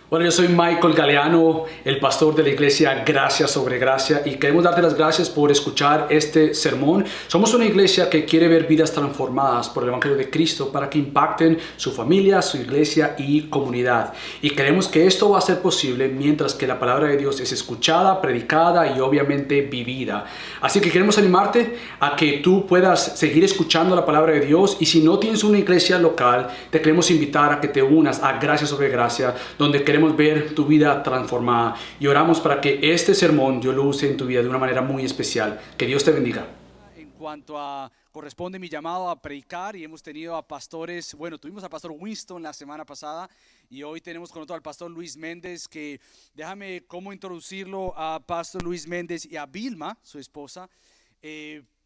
Bueno, yo soy Michael Galeano, el pastor de la iglesia Gracia sobre Gracia, y queremos darte las gracias por escuchar este sermón. Somos una iglesia que quiere ver vidas transformadas por el Evangelio de Cristo para que impacten su familia, su iglesia y comunidad. Y creemos que esto va a ser posible mientras que la palabra de Dios es escuchada, predicada y obviamente vivida. Así que queremos animarte a que tú puedas seguir escuchando la palabra de Dios, y si no tienes una iglesia local, te queremos invitar a que te unas a Gracia sobre Gracia, donde queremos ver tu vida transformada, y oramos para que este sermón Dios lo use en tu vida de una manera muy especial. Que Dios te bendiga. En cuanto a corresponde mi llamado a predicar, y hemos tenido a pastores, bueno, tuvimos al pastor Winston la semana pasada y hoy tenemos con nosotros al pastor Luis Méndez, que déjame cómo introducirlo a pastor Luis Méndez y a Vilma, su esposa.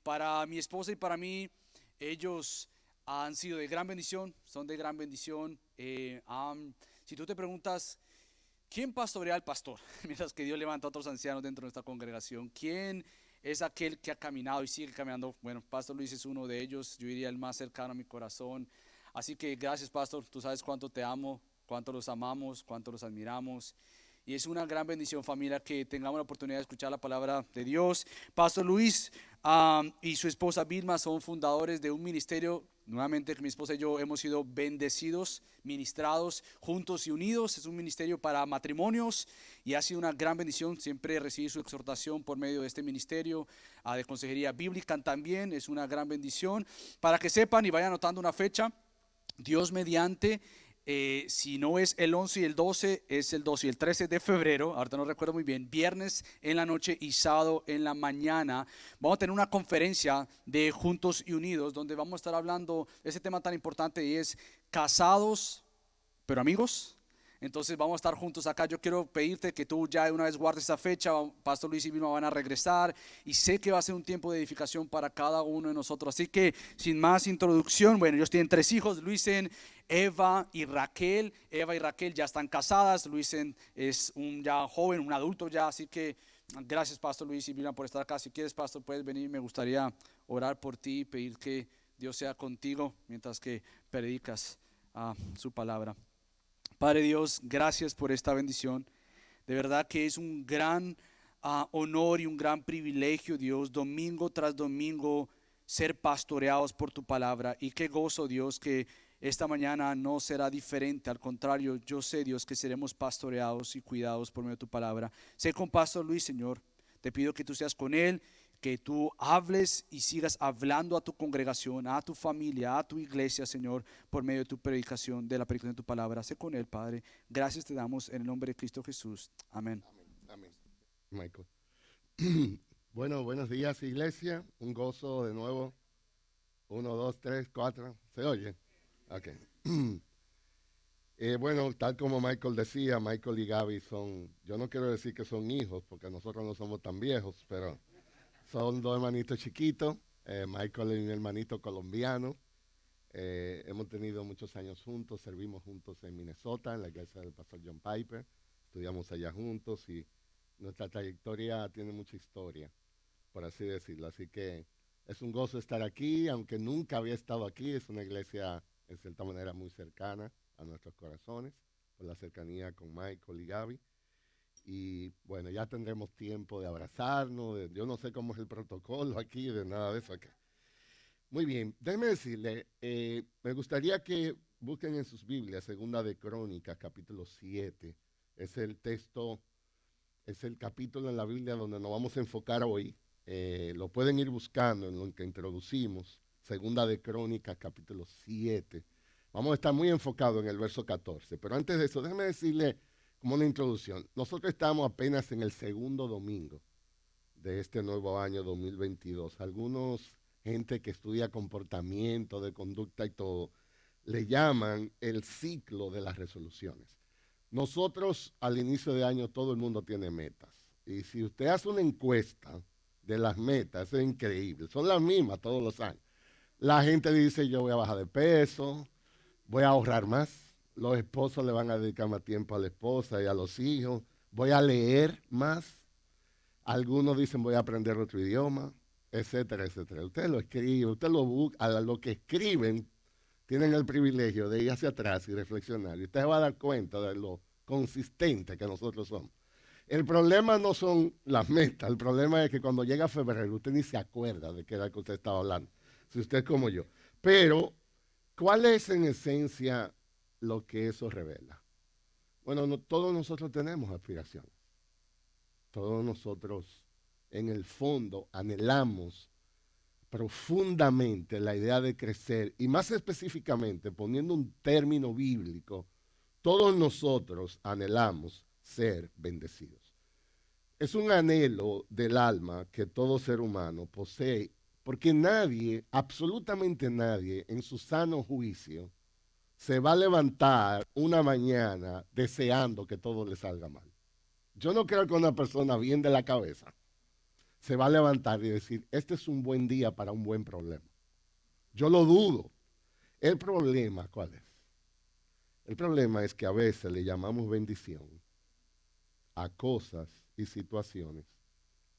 Para mi esposa y para mí, ellos han sido de gran bendición, son de gran bendición. Si tú te preguntas, ¿quién pastorea al pastor? Mientras que Dios levanta a otros ancianos dentro de nuestra congregación, ¿quién es aquel que ha caminado y sigue caminando? Bueno, Pastor Luis es uno de ellos, yo diría el más cercano a mi corazón. Así que gracias, Pastor, tú sabes cuánto te amo, cuánto los amamos, cuánto los admiramos. Y es una gran bendición, familia, que tengamos la oportunidad de escuchar la palabra de Dios. Pastor Luis y su esposa Vilma son fundadores de un ministerio, nuevamente que mi esposa y yo hemos sido bendecidos, ministrados juntos y unidos. Es un ministerio para matrimonios y ha sido una gran bendición siempre recibir su exhortación por medio de este ministerio de consejería bíblica. También es una gran bendición. Para que sepan y vayan anotando una fecha, Dios mediante, si no es el 11 y el 12, es el 12 y el 13 de febrero, ahorita no recuerdo muy bien, viernes en la noche y sábado en la mañana, vamos a tener una conferencia de Juntos y Unidos, donde vamos a estar hablando de ese tema tan importante, y es casados, pero amigos. Entonces vamos a estar juntos acá. Yo quiero pedirte que tú ya de una vez guardes esa fecha. Pastor Luis y Vilma van a regresar y sé que va a ser un tiempo de edificación para cada uno de nosotros. Así que sin más introducción, bueno, ellos tienen 3 hijos, Luisen, Eva y Raquel. Eva y Raquel ya están casadas. Luisen es un ya joven, un adulto ya. Así que gracias, Pastor Luis y Vilma, por estar acá. Si quieres, Pastor, puedes venir. Me gustaría orar por ti y pedir que Dios sea contigo mientras que predicas su palabra. Padre Dios, gracias por esta bendición. De verdad que es un gran honor y un gran privilegio, Dios, domingo tras domingo ser pastoreados por tu palabra. Y qué gozo, Dios, que esta mañana no será diferente. Al contrario, yo sé, Dios, que seremos pastoreados y cuidados por medio de tu palabra. Sé con Pastor Luis, Señor. Te pido que tú seas con él, que tú hables y sigas hablando a tu congregación, a tu familia, a tu iglesia, Señor, por medio de tu predicación, de la predicación de tu palabra. Sé con él, Padre. Gracias te damos en el nombre de Cristo Jesús. Amén. Amén. Michael. Bueno, buenos días, iglesia. Un gozo de nuevo. 1, 2, 3, 4. ¿Se oye? Ok. Bueno, tal como Michael decía, Michael y Gaby son, yo no quiero decir que son hijos, porque nosotros no somos tan viejos, pero son dos hermanitos chiquitos. Michael es un hermanito colombiano. Hemos tenido muchos años juntos, servimos juntos en Minnesota, en la iglesia del pastor John Piper. Estudiamos allá juntos y nuestra trayectoria tiene mucha historia, por así decirlo. Así que es un gozo estar aquí, aunque nunca había estado aquí. Es una iglesia, en cierta manera, muy cercana a nuestros corazones, por la cercanía con Michael y Gaby. Y bueno, ya tendremos tiempo de abrazarnos. Yo no sé cómo es el protocolo aquí, de nada de eso aquí. Muy bien, déjeme decirle, me gustaría que busquen en sus Biblias, Segunda de Crónicas, capítulo 7. Es el texto, es el capítulo en la Biblia donde nos vamos a enfocar hoy. Lo pueden ir buscando en lo que introducimos, Segunda de Crónicas, capítulo 7. Vamos a estar muy enfocados en el verso 14. Pero antes de eso, déjeme decirle como una introducción. Nosotros estamos apenas en el segundo domingo de este nuevo año 2022. Algunos gente que estudia comportamiento, de conducta y todo, le llaman el ciclo de las resoluciones. Nosotros al inicio de año todo el mundo tiene metas. Y si usted hace una encuesta de las metas, es increíble. Son las mismas todos los años. La gente dice, yo voy a bajar de peso, voy a ahorrar más. Los esposos le van a dedicar más tiempo a la esposa y a los hijos. Voy a leer más. Algunos dicen, voy a aprender otro idioma, etcétera, etcétera. Usted lo escribe, usted lo busca, a lo que escriben, tienen el privilegio de ir hacia atrás y reflexionar. Y usted se va a dar cuenta de lo consistentes que nosotros somos. El problema no son las metas, el problema es que cuando llega febrero usted ni se acuerda de qué era que usted estaba hablando, si usted es como yo. Pero, ¿cuál es en esencia lo que eso revela? Bueno, todos nosotros tenemos aspiraciones. Todos nosotros, en el fondo, anhelamos profundamente la idea de crecer, y más específicamente, poniendo un término bíblico, todos nosotros anhelamos ser bendecidos. Es un anhelo del alma que todo ser humano posee, porque nadie, absolutamente nadie, en su sano juicio, se va a levantar una mañana deseando que todo le salga mal. Yo no creo que una persona bien de la cabeza se va a levantar y decir, este es un buen día para un buen problema. Yo lo dudo. El problema, ¿cuál es? El problema es que a veces le llamamos bendición a cosas y situaciones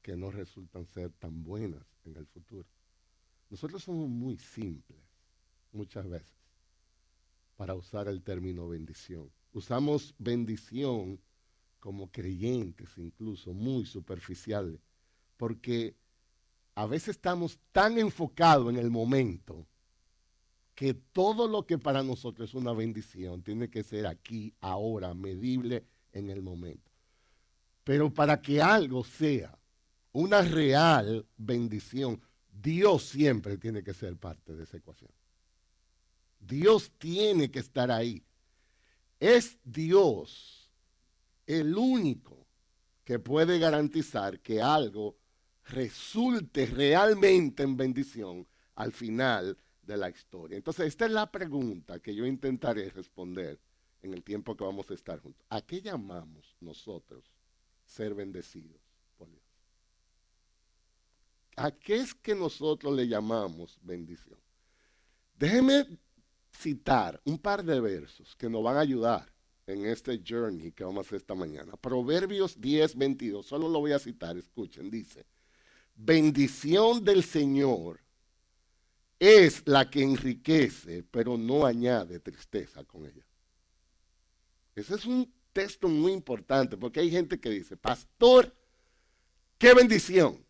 que no resultan ser tan buenas en el futuro. Nosotros somos muy simples muchas veces para usar el término bendición. Usamos bendición como creyentes, incluso muy superficiales, porque a veces estamos tan enfocados en el momento que todo lo que para nosotros es una bendición tiene que ser aquí, ahora, medible en el momento. Pero para que algo sea una real bendición, Dios siempre tiene que ser parte de esa ecuación. Dios tiene que estar ahí. Es Dios el único que puede garantizar que algo resulte realmente en bendición al final de la historia. Entonces, esta es la pregunta que yo intentaré responder en el tiempo que vamos a estar juntos. ¿A qué llamamos nosotros ser bendecidos por Dios? ¿A qué es que nosotros le llamamos bendición? Déjeme citar un par de versos que nos van a ayudar en este journey que vamos a hacer esta mañana. Proverbios 10:22, solo lo voy a citar, escuchen, dice, bendición del Señor es la que enriquece, pero no añade tristeza con ella. Ese es un texto muy importante, porque hay gente que dice, pastor, qué bendición,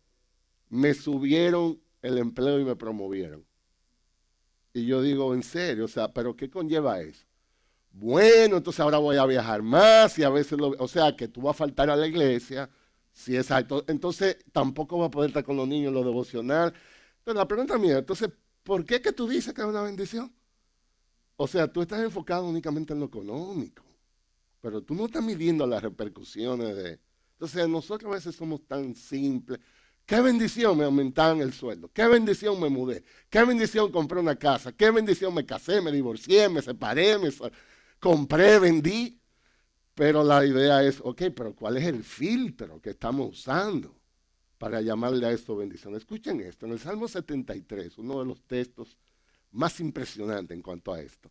me subieron el empleo y me promovieron. Y yo digo, en serio, o sea, ¿pero qué conlleva eso? Bueno, entonces ahora voy a viajar más y a veces, o sea, que tú vas a faltar a la iglesia, si es alto, entonces tampoco vas a poder estar con los niños en lo devocional. Entonces la pregunta mía, entonces, ¿por qué que tú dices que es una bendición? O sea, tú estás enfocado únicamente en lo económico, pero tú no estás midiendo las repercusiones de... Entonces nosotros a veces somos tan simples. Qué bendición me aumentaron el sueldo, qué bendición me mudé, qué bendición compré una casa, qué bendición me casé, me divorcié, me separé, compré, vendí. Pero la idea es, ok, pero ¿cuál es el filtro que estamos usando para llamarle a esto bendición? Escuchen esto, en el Salmo 73, uno de los textos más impresionantes en cuanto a esto,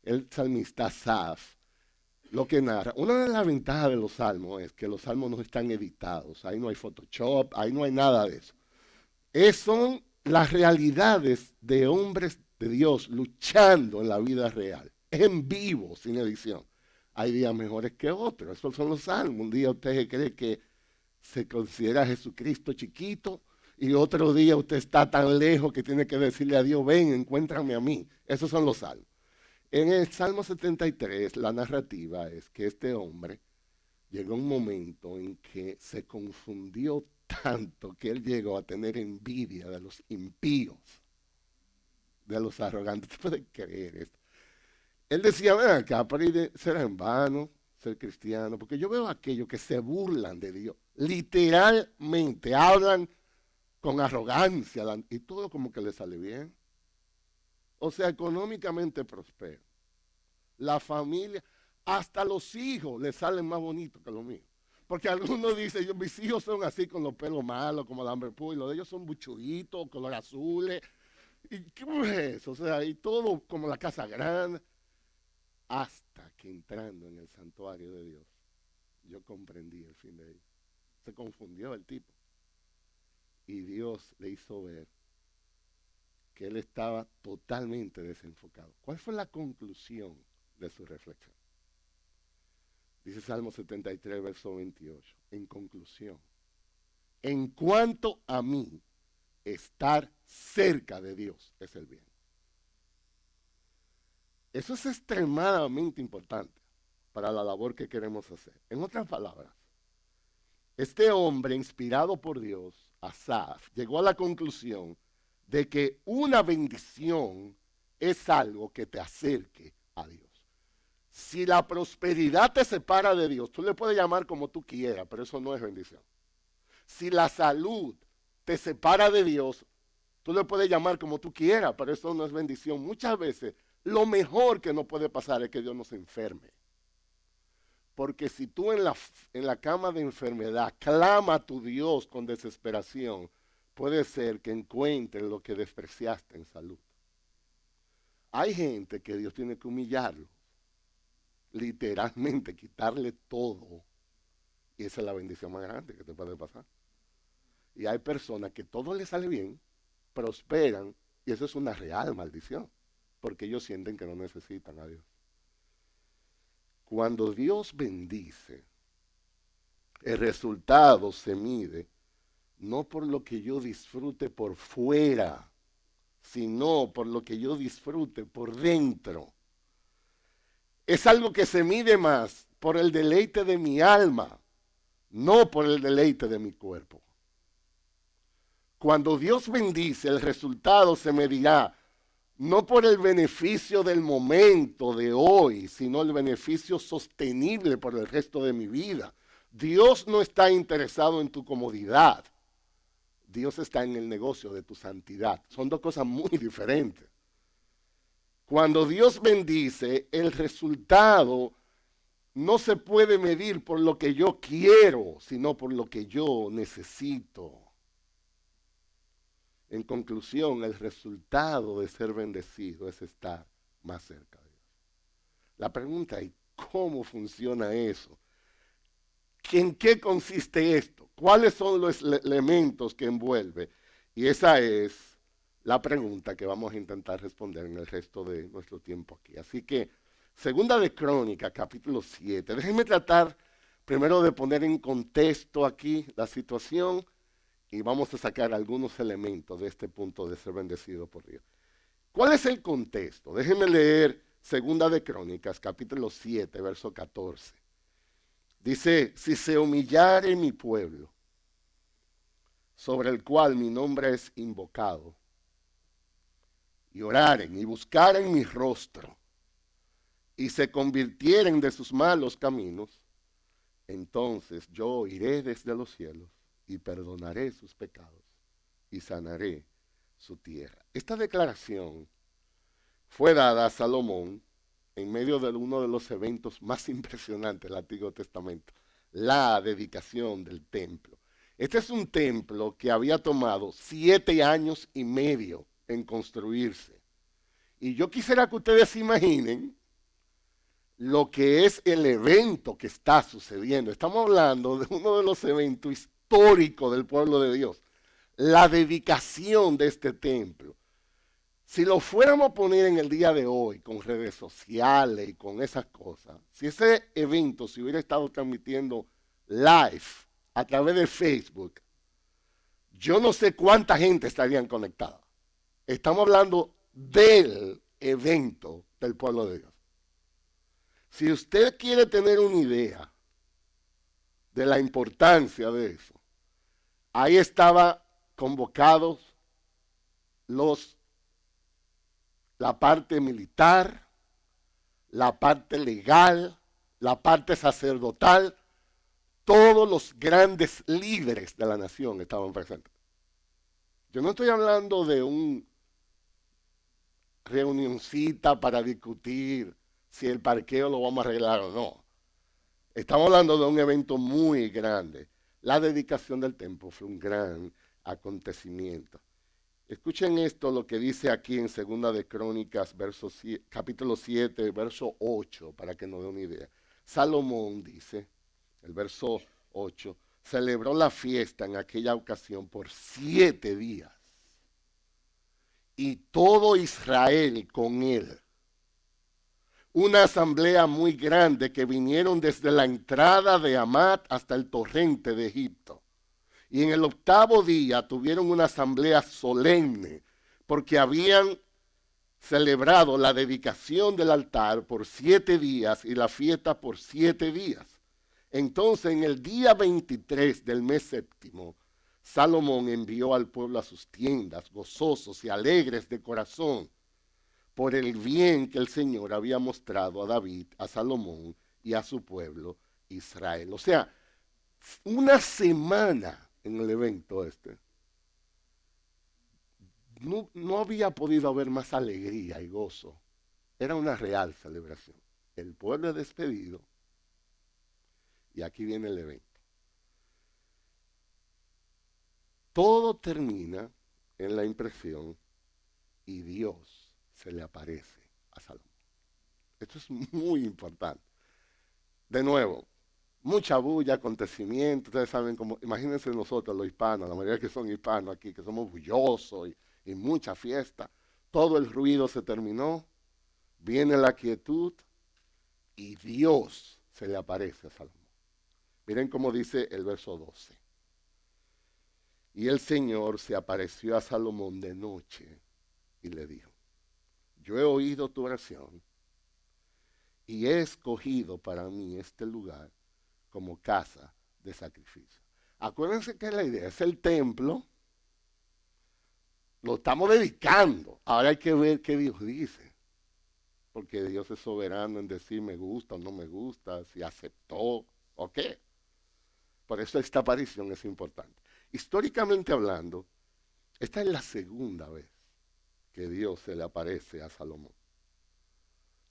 el salmista Asaf lo que narra. Una de las ventajas de los salmos es que los salmos no están editados, ahí no hay Photoshop, ahí no hay nada de eso. Son las realidades de hombres de Dios luchando en la vida real, en vivo, sin edición. Hay días mejores que otros, esos son los salmos. Un día usted cree que se considera a Jesucristo chiquito y otro día usted está tan lejos que tiene que decirle a Dios, ven, encuéntrame a mí. Esos son los salmos. En el Salmo 73, la narrativa es que este hombre llegó a un momento en que se confundió tanto que él llegó a tener envidia de los impíos, de los arrogantes. ¿Usted puede creer esto? Él decía, ven acá, será en vano ser cristiano, porque yo veo a aquellos que se burlan de Dios, literalmente hablan con arrogancia y todo como que le sale bien. O sea, económicamente prospero. La familia, hasta los hijos le salen más bonitos que los míos. Porque algunos dicen, mis hijos son así con los pelos malos, como el Amber Poo, y los de ellos son buchuditos, color azules. ¿Y qué es eso? O sea, y todo como la casa grande. Hasta que entrando en el santuario de Dios, yo comprendí el fin de ellos. Se confundió el tipo. Y Dios le hizo ver que él estaba totalmente desenfocado. ¿Cuál fue la conclusión de su reflexión? Dice Salmo 73, verso 28. En conclusión, en cuanto a mí, estar cerca de Dios es el bien. Eso es extremadamente importante para la labor que queremos hacer. En otras palabras, este hombre inspirado por Dios, Asaf, llegó a la conclusión de que una bendición es algo que te acerque a Dios. Si la prosperidad te separa de Dios, tú le puedes llamar como tú quieras, pero eso no es bendición. Si la salud te separa de Dios, tú le puedes llamar como tú quieras, pero eso no es bendición. Muchas veces lo mejor que nos puede pasar es que Dios nos enferme. Porque si tú en la cama de enfermedad clama a tu Dios con desesperación, puede ser que encuentres lo que despreciaste en salud. Hay gente que Dios tiene que humillarlo, literalmente quitarle todo, y esa es la bendición más grande que te puede pasar. Y hay personas que todo les sale bien, prosperan, y eso es una real maldición, porque ellos sienten que no necesitan a Dios. Cuando Dios bendice, el resultado se mide no por lo que yo disfrute por fuera, sino por lo que yo disfrute por dentro. Es algo que se mide más por el deleite de mi alma, no por el deleite de mi cuerpo. Cuando Dios bendice, el resultado se medirá no por el beneficio del momento de hoy, sino el beneficio sostenible por el resto de mi vida. Dios no está interesado en tu comodidad. Dios está en el negocio de tu santidad. Son dos cosas muy diferentes. Cuando Dios bendice, el resultado no se puede medir por lo que yo quiero, sino por lo que yo necesito. En conclusión, el resultado de ser bendecido es estar más cerca de Dios. La pregunta es, ¿cómo funciona eso? ¿En qué consiste esto? ¿Cuáles son los elementos que envuelve? Y esa es la pregunta que vamos a intentar responder en el resto de nuestro tiempo aquí. Así que, Segunda de Crónicas, capítulo 7. Déjenme tratar primero de poner en contexto aquí la situación y vamos a sacar algunos elementos de este punto de ser bendecido por Dios. ¿Cuál es el contexto? Déjenme leer Segunda de Crónicas, capítulo 7, verso 14. Dice, si se humillare mi pueblo, sobre el cual mi nombre es invocado, y oraren y buscaren mi rostro, y se convirtieren de sus malos caminos, entonces yo oiré desde los cielos y perdonaré sus pecados y sanaré su tierra. Esta declaración fue dada a Salomón en medio de uno de los eventos más impresionantes del Antiguo Testamento, la dedicación del templo. Este es un templo que había tomado 7 años y medio en construirse. Y yo quisiera que ustedes se imaginen lo que es el evento que está sucediendo. Estamos hablando de uno de los eventos históricos del pueblo de Dios, la dedicación de este templo. Si lo fuéramos a poner en el día de hoy, con redes sociales y con esas cosas, si ese evento se hubiera estado transmitiendo live a través de Facebook, yo no sé cuánta gente estarían conectada. Estamos hablando del evento del pueblo de Dios. Si usted quiere tener una idea de la importancia de eso, ahí estaban convocados la parte militar, la parte legal, la parte sacerdotal, todos los grandes líderes de la nación estaban presentes. Yo no estoy hablando de una reunioncita para discutir si el parqueo lo vamos a arreglar o no. Estamos hablando de un evento muy grande. La dedicación del templo fue un gran acontecimiento. Escuchen esto, lo que dice aquí en Segunda de Crónicas, capítulo 7, verso 8, para que nos dé una idea. Salomón dice, el verso 8, celebró la fiesta en aquella ocasión por 7 días. Y todo Israel con él. una asamblea muy grande que vinieron desde la entrada de Hamat hasta el torrente de Egipto. Y en el 8º día tuvieron una asamblea solemne porque habían celebrado la dedicación del altar por 7 días y la fiesta por 7 días. Entonces, en el día 23 del mes séptimo, Salomón envió al pueblo a sus tiendas, gozosos y alegres de corazón, por el bien que el Señor había mostrado a David, a Salomón y a su pueblo Israel. O sea, una semana en el evento este. No había podido haber más alegría y gozo. Era una real celebración. El pueblo es despedido y aquí viene el evento. Todo termina en la impresión y Dios se le aparece a Salomón. Esto es muy importante. De nuevo, mucha bulla, acontecimientos, ustedes saben cómo, imagínense nosotros los hispanos, la mayoría que son hispanos aquí, que somos bullosos y mucha fiesta. Todo el ruido se terminó, viene la quietud y Dios se le aparece a Salomón. Miren cómo dice el verso 12. Y el Señor se apareció a Salomón de noche y le dijo: yo he oído tu oración y he escogido para mí este lugar como casa de sacrificio. Acuérdense que la idea es el templo, lo estamos dedicando. Ahora hay que ver qué Dios dice, porque Dios es soberano en decir me gusta o no me gusta, si aceptó o qué. Por eso esta aparición es importante. Históricamente hablando, esta es la segunda vez que Dios se le aparece a Salomón.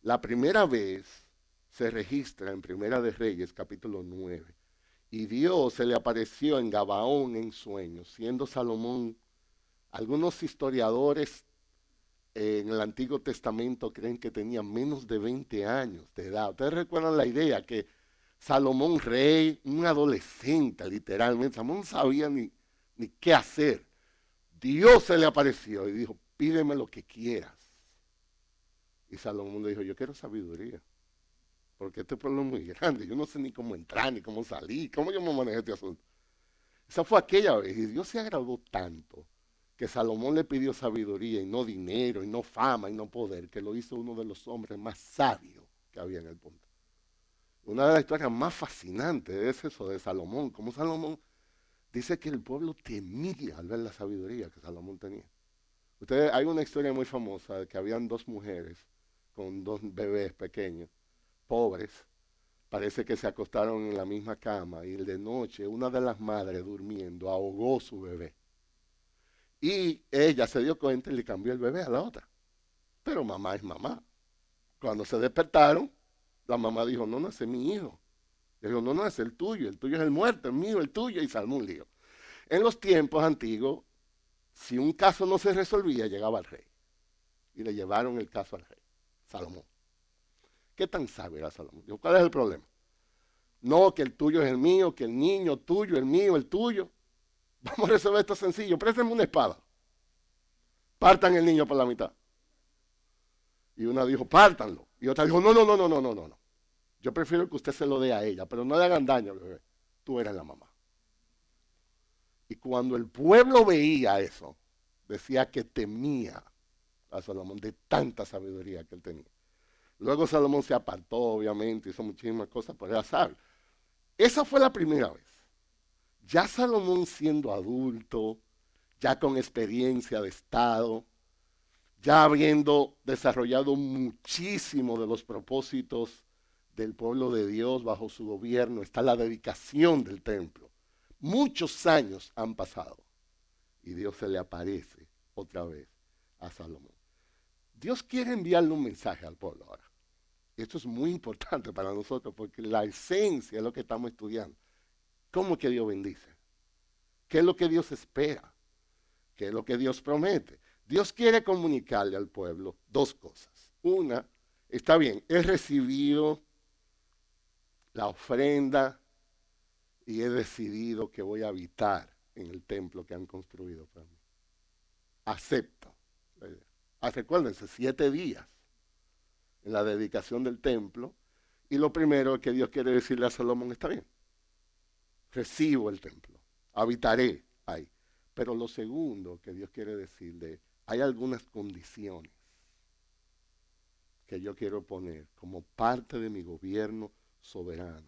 La primera vez se registra en Primera de Reyes, capítulo 9. Y Dios se le apareció en Gabaón en sueños, siendo Salomón. Algunos historiadores en el Antiguo Testamento creen que tenía menos de 20 años de edad. Ustedes recuerdan la idea que Salomón rey, un adolescente literalmente, Salomón no sabía ni qué hacer. Dios se le apareció y dijo: pídeme lo que quieras. Y Salomón le dijo: yo quiero sabiduría, porque este pueblo es muy grande, yo no sé ni cómo entrar, ni cómo salir, cómo yo me manejo este asunto. Esa fue aquella vez, y Dios se agradó tanto que Salomón le pidió sabiduría y no dinero, y no fama, y no poder, que lo hizo uno de los hombres más sabios que había en el punto. Una de las historias más fascinantes es eso de Salomón, como Salomón dice que el pueblo temía al ver la sabiduría que Salomón tenía. Ustedes, hay una historia muy famosa de que habían 2 mujeres con 2 bebés pequeños, pobres. Parece que se acostaron en la misma cama y de noche una de las madres durmiendo ahogó su bebé. Y ella se dio cuenta y le cambió el bebé a la otra. Pero mamá es mamá. Cuando se despertaron, la mamá dijo: no, ese es mi hijo. Le dijo: no, es el tuyo es el muerto, el mío, el tuyo, y se armó un lío. En los tiempos antiguos, si un caso no se resolvía, llegaba al rey. Y le llevaron el caso al rey, Salomón. ¿Qué tan sabio era Salomón? Dijo: ¿cuál es el problema? No, que el tuyo es el mío, que el niño tuyo, el mío, el tuyo. Vamos a resolver esto sencillo. Préstenme una espada. Partan el niño por la mitad. Y una dijo: pártanlo. Y otra dijo: no. Yo prefiero que usted se lo dé a ella, pero no le hagan daño al bebé. Tú eres la mamá. Y cuando el pueblo veía eso, decía que temía a Salomón de tanta sabiduría que él tenía. Luego Salomón se apartó, obviamente, hizo muchísimas cosas, pero era sabio. Esa fue la primera vez. Ya Salomón siendo adulto, ya con experiencia de Estado, ya habiendo desarrollado muchísimo de los propósitos del pueblo de Dios bajo su gobierno, está la dedicación del templo. Muchos años han pasado y Dios se le aparece otra vez a Salomón. Dios quiere enviarle un mensaje al pueblo ahora. Esto es muy importante para nosotros porque la esencia es lo que estamos estudiando. ¿Cómo es que Dios bendice? ¿Qué es lo que Dios espera? ¿Qué es lo que Dios promete? Dios quiere comunicarle al pueblo 2 cosas. Una, está bien, he recibido la ofrenda y he decidido que voy a habitar en el templo que han construido para mí. Acepto la idea. Recuérdense, 7 días en la dedicación del templo. Y lo primero que Dios quiere decirle a Salomón, está bien, recibo el templo, habitaré ahí. Pero lo segundo que Dios quiere decirle, hay algunas condiciones que yo quiero poner como parte de mi gobierno soberano.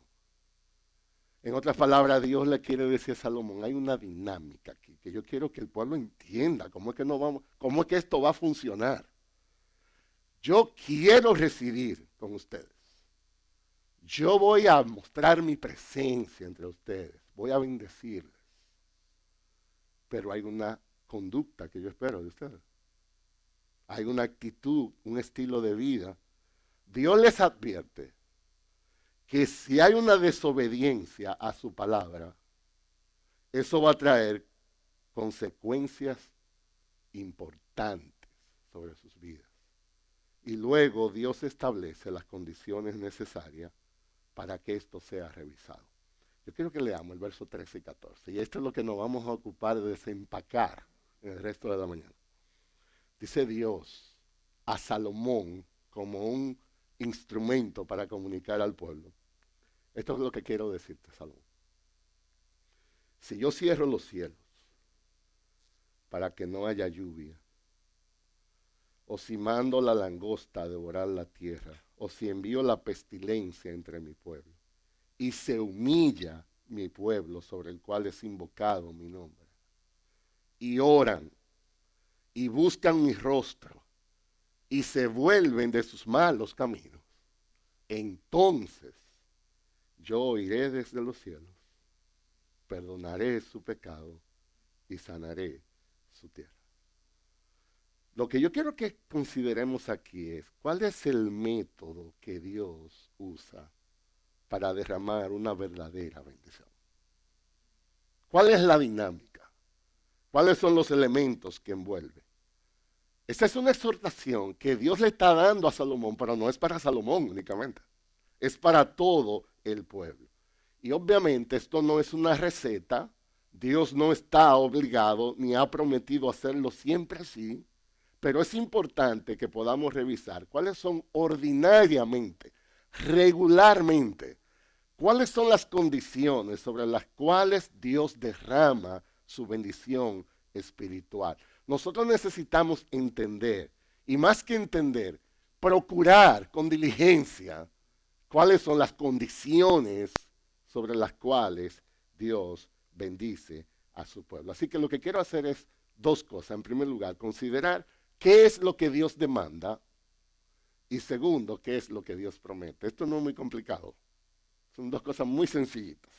En otras palabras, Dios le quiere decir a Salomón, hay una dinámica aquí, que yo quiero que el pueblo entienda cómo es que esto va a funcionar. Yo quiero residir con ustedes. Yo voy a mostrar mi presencia entre ustedes, voy a bendecirles. Pero hay una conducta que yo espero de ustedes. Hay una actitud, un estilo de vida. Dios les advierte que si hay una desobediencia a su palabra, eso va a traer consecuencias importantes sobre sus vidas. Y luego Dios establece las condiciones necesarias para que esto sea revisado. Yo quiero que leamos el verso 13 y 14. Y esto es lo que nos vamos a ocupar de desempacar en el resto de la mañana. Dice Dios a Salomón como un instrumento para comunicar al pueblo. Esto es lo que quiero decirte, Salomón. Si yo cierro los cielos para que no haya lluvia, o si mando la langosta a devorar la tierra, o si envío la pestilencia entre mi pueblo, y se humilla mi pueblo sobre el cual es invocado mi nombre, y oran, y buscan mi rostro, y se vuelven de sus malos caminos, entonces yo oiré desde los cielos, perdonaré su pecado y sanaré su tierra. Lo que yo quiero que consideremos aquí es cuál es el método que Dios usa para derramar una verdadera bendición. ¿Cuál es la dinámica? ¿Cuáles son los elementos que envuelve? Esta es una exhortación que Dios le está dando a Salomón, pero no es para Salomón únicamente. Es para todo el pueblo. Y obviamente esto no es una receta. Dios no está obligado ni ha prometido hacerlo siempre así. Pero es importante que podamos revisar cuáles son ordinariamente, regularmente, cuáles son las condiciones sobre las cuales Dios derrama su bendición espiritual. Nosotros necesitamos entender, y más que entender, procurar con diligencia cuáles son las condiciones sobre las cuales Dios bendice a su pueblo. Así que lo que quiero hacer es dos cosas. En primer lugar, considerar qué es lo que Dios demanda y segundo, qué es lo que Dios promete. Esto no es muy complicado. Son dos cosas muy sencillitas.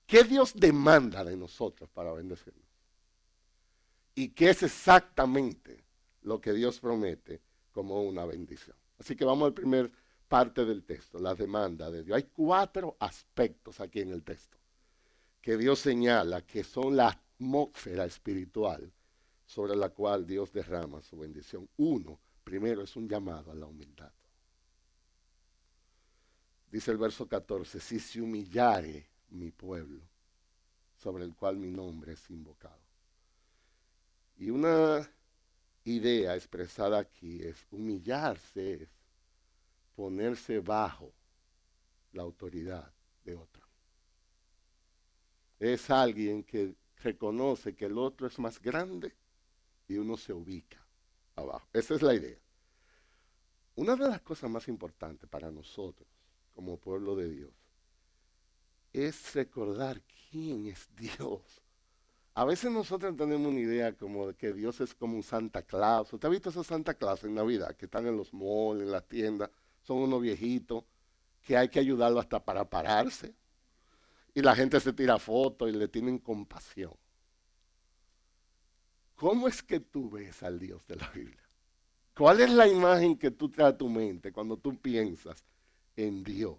¿Qué Dios demanda de nosotros para bendecirnos? ¿Y qué es exactamente lo que Dios promete como una bendición? Así que vamos a la primera parte del texto, la demanda de Dios. Hay 4 aspectos aquí en el texto que Dios señala que son la atmósfera espiritual sobre la cual Dios derrama su bendición. Primero es un llamado a la humildad. Dice el verso 14, si se humillare mi pueblo, sobre el cual mi nombre es invocado. Y una idea expresada aquí es humillarse, es ponerse bajo la autoridad de otro. Es alguien que reconoce que el otro es más grande y uno se ubica abajo. Esa es la idea. Una de las cosas más importantes para nosotros como pueblo de Dios es recordar quién es Dios. A veces nosotros tenemos una idea como de que Dios es como un Santa Claus. ¿Usted ha visto esos Santa Claus en Navidad que están en los malls, en las tiendas? Son unos viejitos que hay que ayudarlo hasta para pararse. Y la gente se tira fotos y le tienen compasión. ¿Cómo es que tú ves al Dios de la Biblia? ¿Cuál es la imagen que tú traes a tu mente cuando tú piensas en Dios?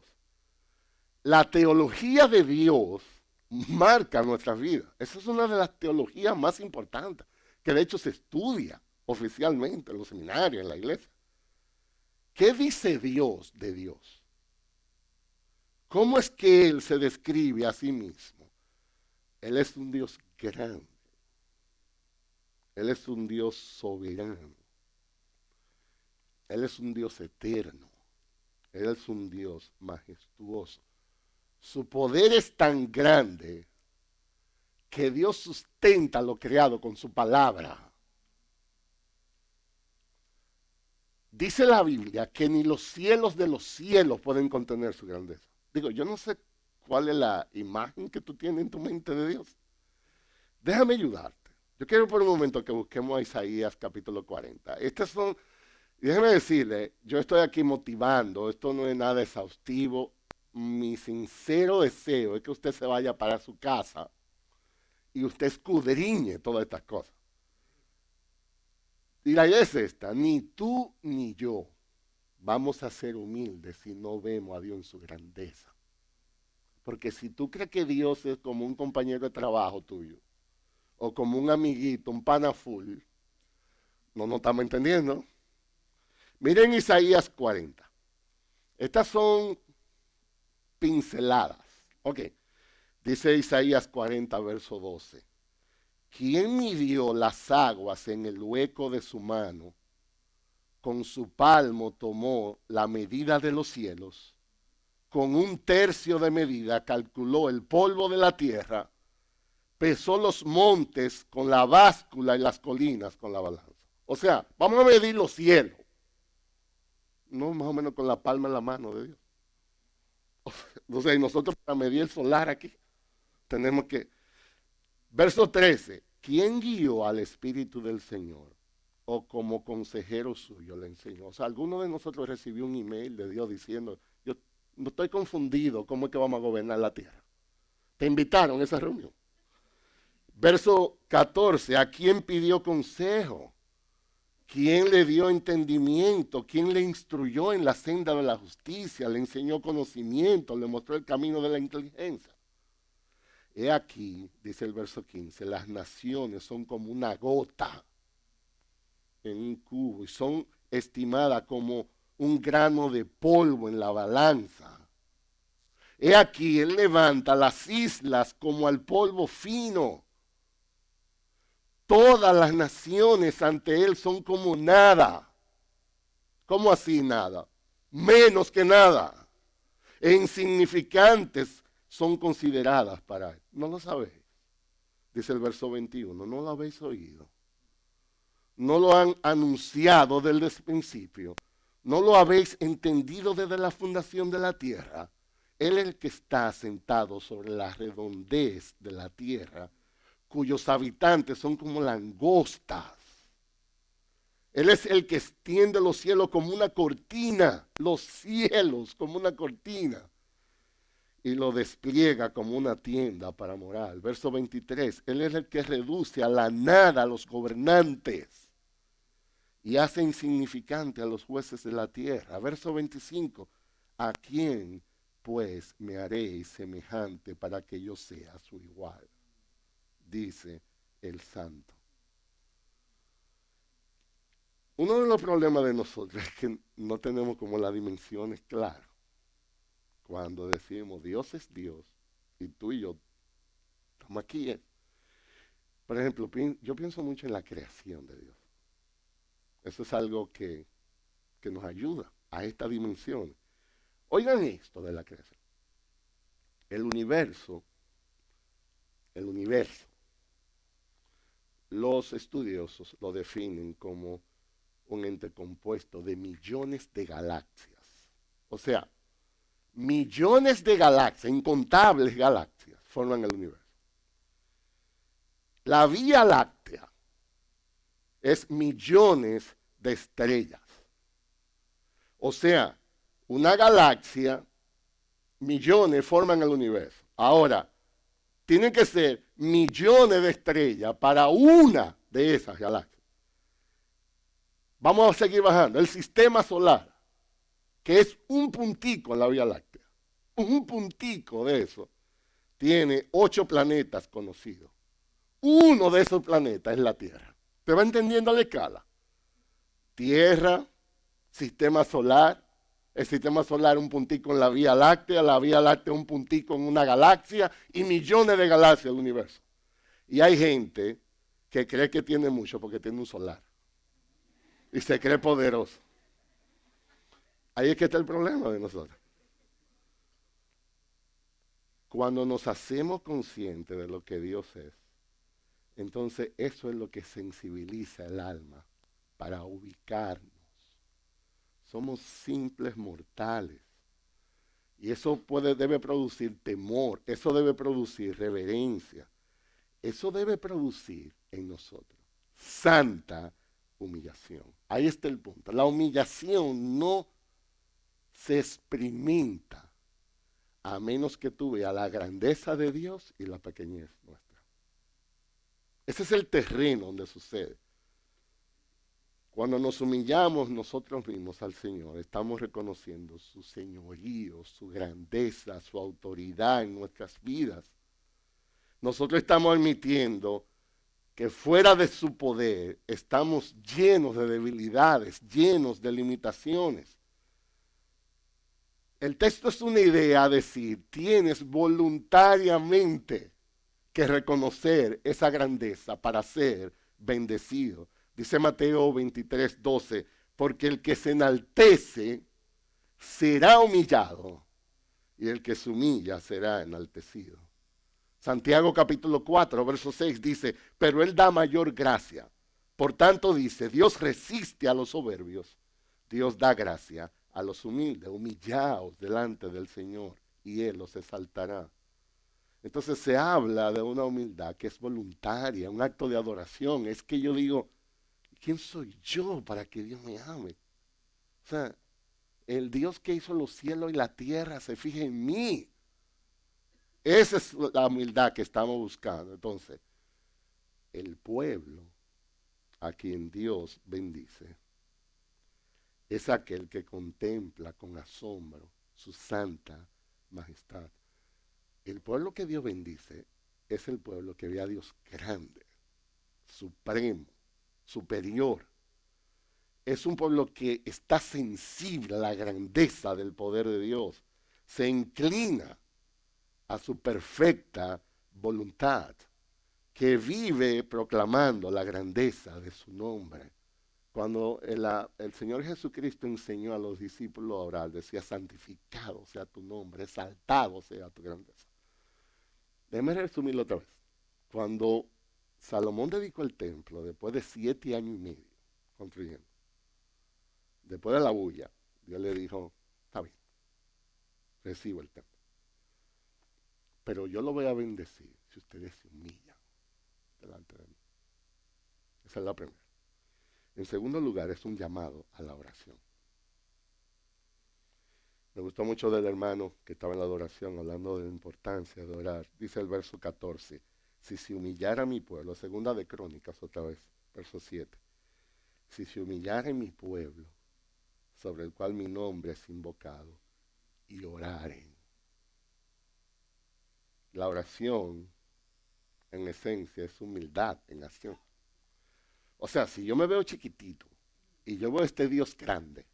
La teología de Dios marca nuestras vidas. Esa es una de las teologías más importantes, que de hecho se estudia oficialmente en los seminarios, en la iglesia. ¿Qué dice Dios de Dios? ¿Cómo es que Él se describe a sí mismo? Él es un Dios grande. Él es un Dios soberano. Él es un Dios eterno. Él es un Dios majestuoso. Su poder es tan grande que Dios sustenta lo creado con su palabra. Dice la Biblia que ni los cielos de los cielos pueden contener su grandeza. Digo, yo no sé cuál es la imagen que tú tienes en tu mente de Dios. Déjame ayudarte. Yo quiero por un momento que busquemos a Isaías capítulo 40. Déjeme decirle, yo estoy aquí motivando, esto no es nada exhaustivo. Mi sincero deseo es que usted se vaya para su casa y usted escudriñe todas estas cosas. Y la idea es esta: ni tú ni yo vamos a ser humildes si no vemos a Dios en su grandeza. Porque si tú crees que Dios es como un compañero de trabajo tuyo, o como un amiguito, un pana full, no estamos entendiendo. Miren Isaías 40. Estas son pinceladas. Ok. Dice Isaías 40, verso 12. ¿Quién midió las aguas en el hueco de su mano? Con su palmo tomó la medida de los cielos. Con 1/3 de medida calculó el polvo de la tierra. Pesó los montes con la báscula y las colinas con la balanza. O sea, vamos a medir los cielos. No más o menos con la palma en la mano de Dios. O sea, y nosotros para medir el solar aquí, tenemos que... Verso 13. ¿Quién guió al Espíritu del Señor? O como consejero suyo le enseñó. O sea, alguno de nosotros recibió un email de Dios diciendo, yo no estoy confundido, ¿cómo es que vamos a gobernar la tierra? Te invitaron a esa reunión. Verso 14, ¿a quién pidió consejo? ¿Quién le dio entendimiento? ¿Quién le instruyó en la senda de la justicia? ¿Le enseñó conocimiento? ¿Le mostró el camino de la inteligencia? He aquí, dice el verso 15, las naciones son como una gota en un cubo y son estimadas como un grano de polvo en la balanza. He aquí, él levanta las islas como al polvo fino. Todas las naciones ante él son como nada. ¿Cómo así nada? Menos que nada. E insignificantes son consideradas para él. No lo sabéis. Dice el verso 21. No lo habéis oído. No lo han anunciado desde el principio. No lo habéis entendido desde la fundación de la tierra. Él es el que está sentado sobre la redondez de la tierra, cuyos habitantes son como langostas. Él es el que extiende los cielos como una cortina, los cielos como una cortina, y lo despliega como una tienda para morar. Verso 23, Él es el que reduce a la nada a los gobernantes y hace insignificante a los jueces de la tierra. Verso 25, ¿a quién pues me haréis semejante para que yo sea su igual? Dice el santo. Uno de los problemas de nosotros es que no tenemos como las dimensiones claras. Cuando decimos Dios es Dios y tú y yo estamos aquí. Por ejemplo, yo pienso mucho en la creación de Dios. Eso es algo que nos ayuda a esta dimensión. Oigan esto de la creación. El universo, los estudiosos lo definen como un ente compuesto de millones de galaxias. O sea, millones de galaxias, incontables galaxias, forman el universo. La Vía Láctea es millones de estrellas. O sea, una galaxia, millones forman el universo. Ahora, tienen que ser millones de estrellas para una de esas galaxias. Vamos a seguir bajando. El sistema solar, que es un puntico en la Vía Láctea, un puntico de eso, tiene 8 planetas conocidos. Uno de esos planetas es la Tierra. ¿Te va entendiendo la escala? Tierra, sistema solar, el sistema solar un puntico en la Vía Láctea un puntico en una galaxia y millones de galaxias del universo. Y hay gente que cree que tiene mucho porque tiene un solar. Y se cree poderoso. Ahí es que está el problema de nosotros. Cuando nos hacemos conscientes de lo que Dios es, entonces eso es lo que sensibiliza el alma para ubicarnos. Somos simples mortales. Y eso debe producir temor, eso debe producir reverencia, eso debe producir en nosotros santa humillación. Ahí está el punto. La humillación no se experimenta a menos que tú veas la grandeza de Dios y la pequeñez nuestra. Ese es el terreno donde sucede. Cuando nos humillamos nosotros mismos al Señor, estamos reconociendo su señorío, su grandeza, su autoridad en nuestras vidas. Nosotros estamos admitiendo que fuera de su poder estamos llenos de debilidades, llenos de limitaciones. El texto es una idea a decir, tienes voluntariamente que reconocer esa grandeza para ser bendecido. Dice Mateo 23:12, porque el que se enaltece será humillado y el que se humilla será enaltecido. Santiago capítulo 4, verso 6 dice, pero él da mayor gracia. Por tanto dice, Dios resiste a los soberbios, Dios da gracia a los humildes. Humillaos delante del Señor y Él los exaltará. Entonces se habla de una humildad que es voluntaria, un acto de adoración. Es que yo digo, ¿quién soy yo para que Dios me ame? O sea, el Dios que hizo los cielos y la tierra se fija en mí. Esa es la humildad que estamos buscando. Entonces, el pueblo a quien Dios bendice es aquel que contempla con asombro su santa majestad. El pueblo que Dios bendice es el pueblo que ve a Dios grande, supremo, superior. Es un pueblo que está sensible a la grandeza del poder de Dios. Se inclina a su perfecta voluntad, que vive proclamando la grandeza de su nombre. Cuando el Señor Jesucristo enseñó a los discípulos a orar, decía, santificado sea tu nombre, exaltado sea tu grandeza. Déjeme resumirlo otra vez. Cuando Salomón dedicó el templo, después de 7 años y medio construyendo, después de la bulla, Dios le dijo, está bien, recibo el templo. Pero yo lo voy a bendecir si ustedes se humillan delante de mí. Esa es la primera. En segundo lugar, es un llamado a la oración. Me gustó mucho del hermano que estaba en la adoración, hablando de la importancia de orar. Dice el verso 14, si se humillara mi pueblo, segunda de Crónicas otra vez, verso 7. Si se humillara mi pueblo, sobre el cual mi nombre es invocado, y oraren. La oración, en esencia, es humildad en acción. O sea, si yo me veo chiquitito y yo veo a este Dios grande,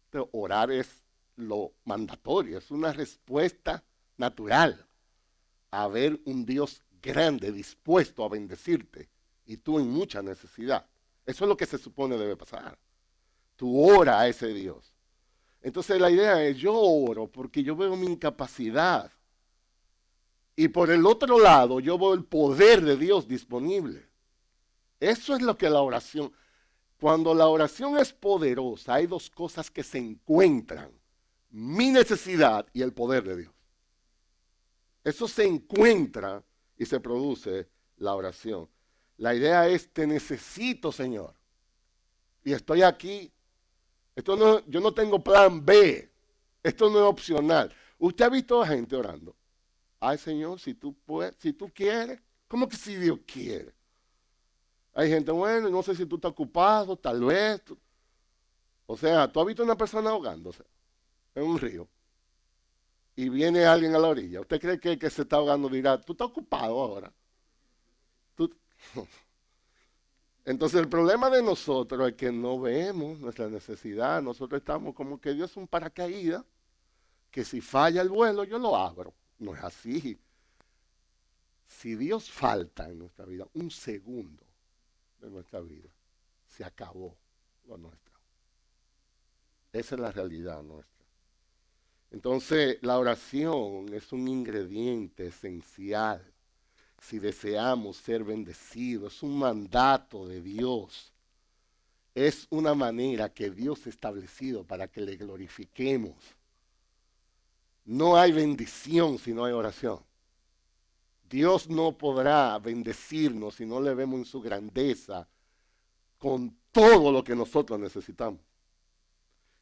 entonces orar es lo mandatorio, es una respuesta natural a ver un Dios grande dispuesto a bendecirte y tú en mucha necesidad. Eso es lo que se supone debe pasar. Tú ora a ese Dios. Entonces la idea es, yo oro porque yo veo mi incapacidad. Y por el otro lado, yo veo el poder de Dios disponible. Eso es lo que la oración. Cuando la oración es poderosa, hay dos cosas que se encuentran. Mi necesidad y el poder de Dios. Eso se encuentra y se produce la oración. La idea es, te necesito, Señor. Y estoy aquí. Yo no tengo plan B. Esto no es opcional. ¿Usted ha visto a gente orando? Ay, Señor, si tú puedes, si tú quieres. ¿Cómo que si Dios quiere? Hay gente, bueno, no sé si tú estás ocupado, tal vez. O sea, tú has visto a una persona ahogándose en un río y viene alguien a la orilla. ¿Usted cree que el que se está ahogando dirá, tú estás ocupado ahora? Entonces el problema de nosotros es que no vemos nuestra necesidad. Nosotros estamos como que Dios es un paracaídas, que si falla el vuelo yo lo abro. No es así. Si Dios falta en nuestra vida, un segundo de nuestra vida, se acabó lo nuestro. Esa es la realidad nuestra. Entonces, la oración es un ingrediente esencial si deseamos ser bendecidos. Es un mandato de Dios. Es una manera que Dios ha establecido para que le glorifiquemos. No hay bendición si no hay oración. Dios no podrá bendecirnos si no le vemos en su grandeza con todo lo que nosotros necesitamos.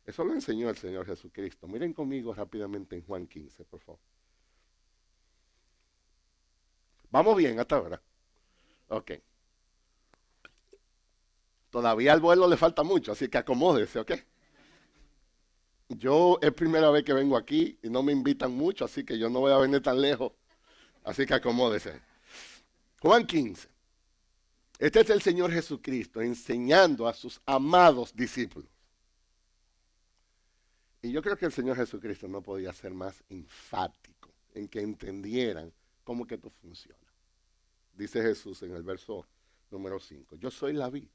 Eso lo enseñó el Señor Jesucristo. Miren conmigo rápidamente en Juan 15, por favor. ¿Vamos bien hasta ahora? Ok. Todavía al vuelo le falta mucho, así que acomódese, ¿ok? Yo es primera vez que vengo aquí y no me invitan mucho, así que yo no voy a venir tan lejos. Así que acomódese. Juan 15. Este es el Señor Jesucristo enseñando a sus amados discípulos. Y yo creo que el Señor Jesucristo no podía ser más enfático en que entendieran cómo que esto funciona. Dice Jesús en el verso número 5. Yo soy la vid